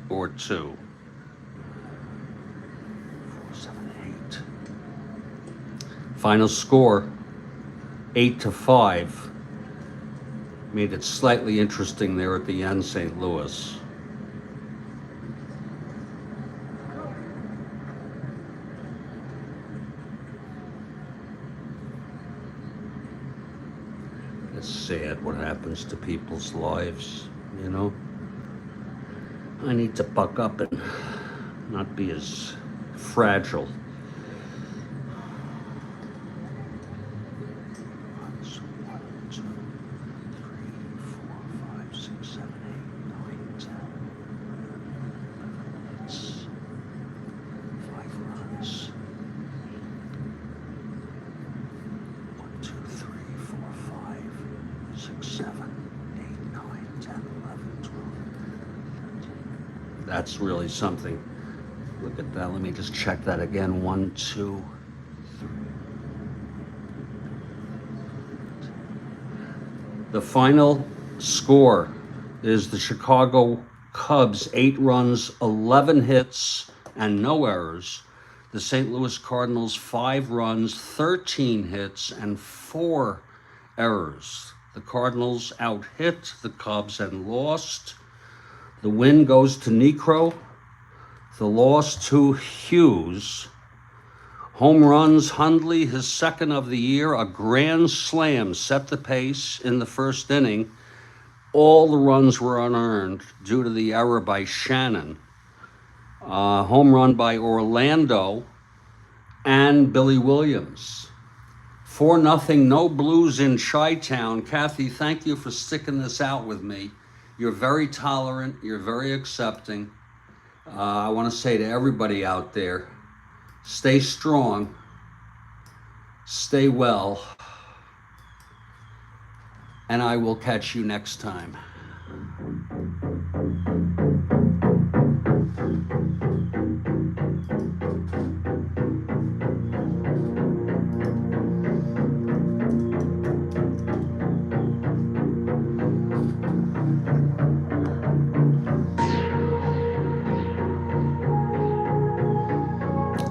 or two. 4-7-8. Final score 8-5. Made it slightly interesting there at the end, St. Louis. It's sad what happens to people's lives, you know? I need to buck up and not be as fragile. So 1, 2, 3, 4, 5, 6, 7, 8, 9, 10. Hits. 5 runs. 1, 2, 3, 4, 5, 6, 7, 8, 9, 10, 11, 12, 13. That's really something. Look at that. Let me just check that again. 1, 2, 3. The final score is the Chicago Cubs 8 runs, 11 hits, and no errors. The St. Louis Cardinals 5 runs, 13 hits, and 4 errors. The Cardinals out-hit the Cubs and lost. The win goes to Necro. The loss to Hughes. Home runs, Hundley, his second of the year. A grand slam set the pace in the first inning. All the runs were unearned due to the error by Shannon. Home run by Orlando and Billy Williams. 4-0, no Blues in Chi-Town. Kathy, thank you for sticking this out with me. You're very tolerant. You're very accepting. I want to say to everybody out there, stay strong, stay well, and I will catch you next time.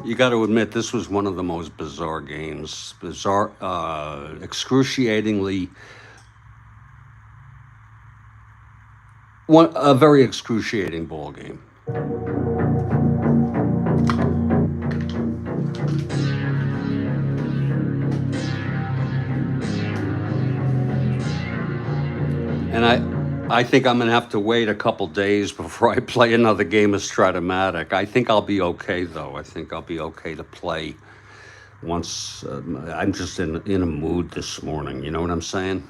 You got to admit, this was one of the most bizarre games. Bizarre, excruciatingly, a very excruciating ball game. And I think I'm going to have to wait a couple days before I play another game of Strat-O-Matic. I think I'll be okay, though. I think I'll be okay to play once. I'm just in a mood this morning. You know what I'm saying?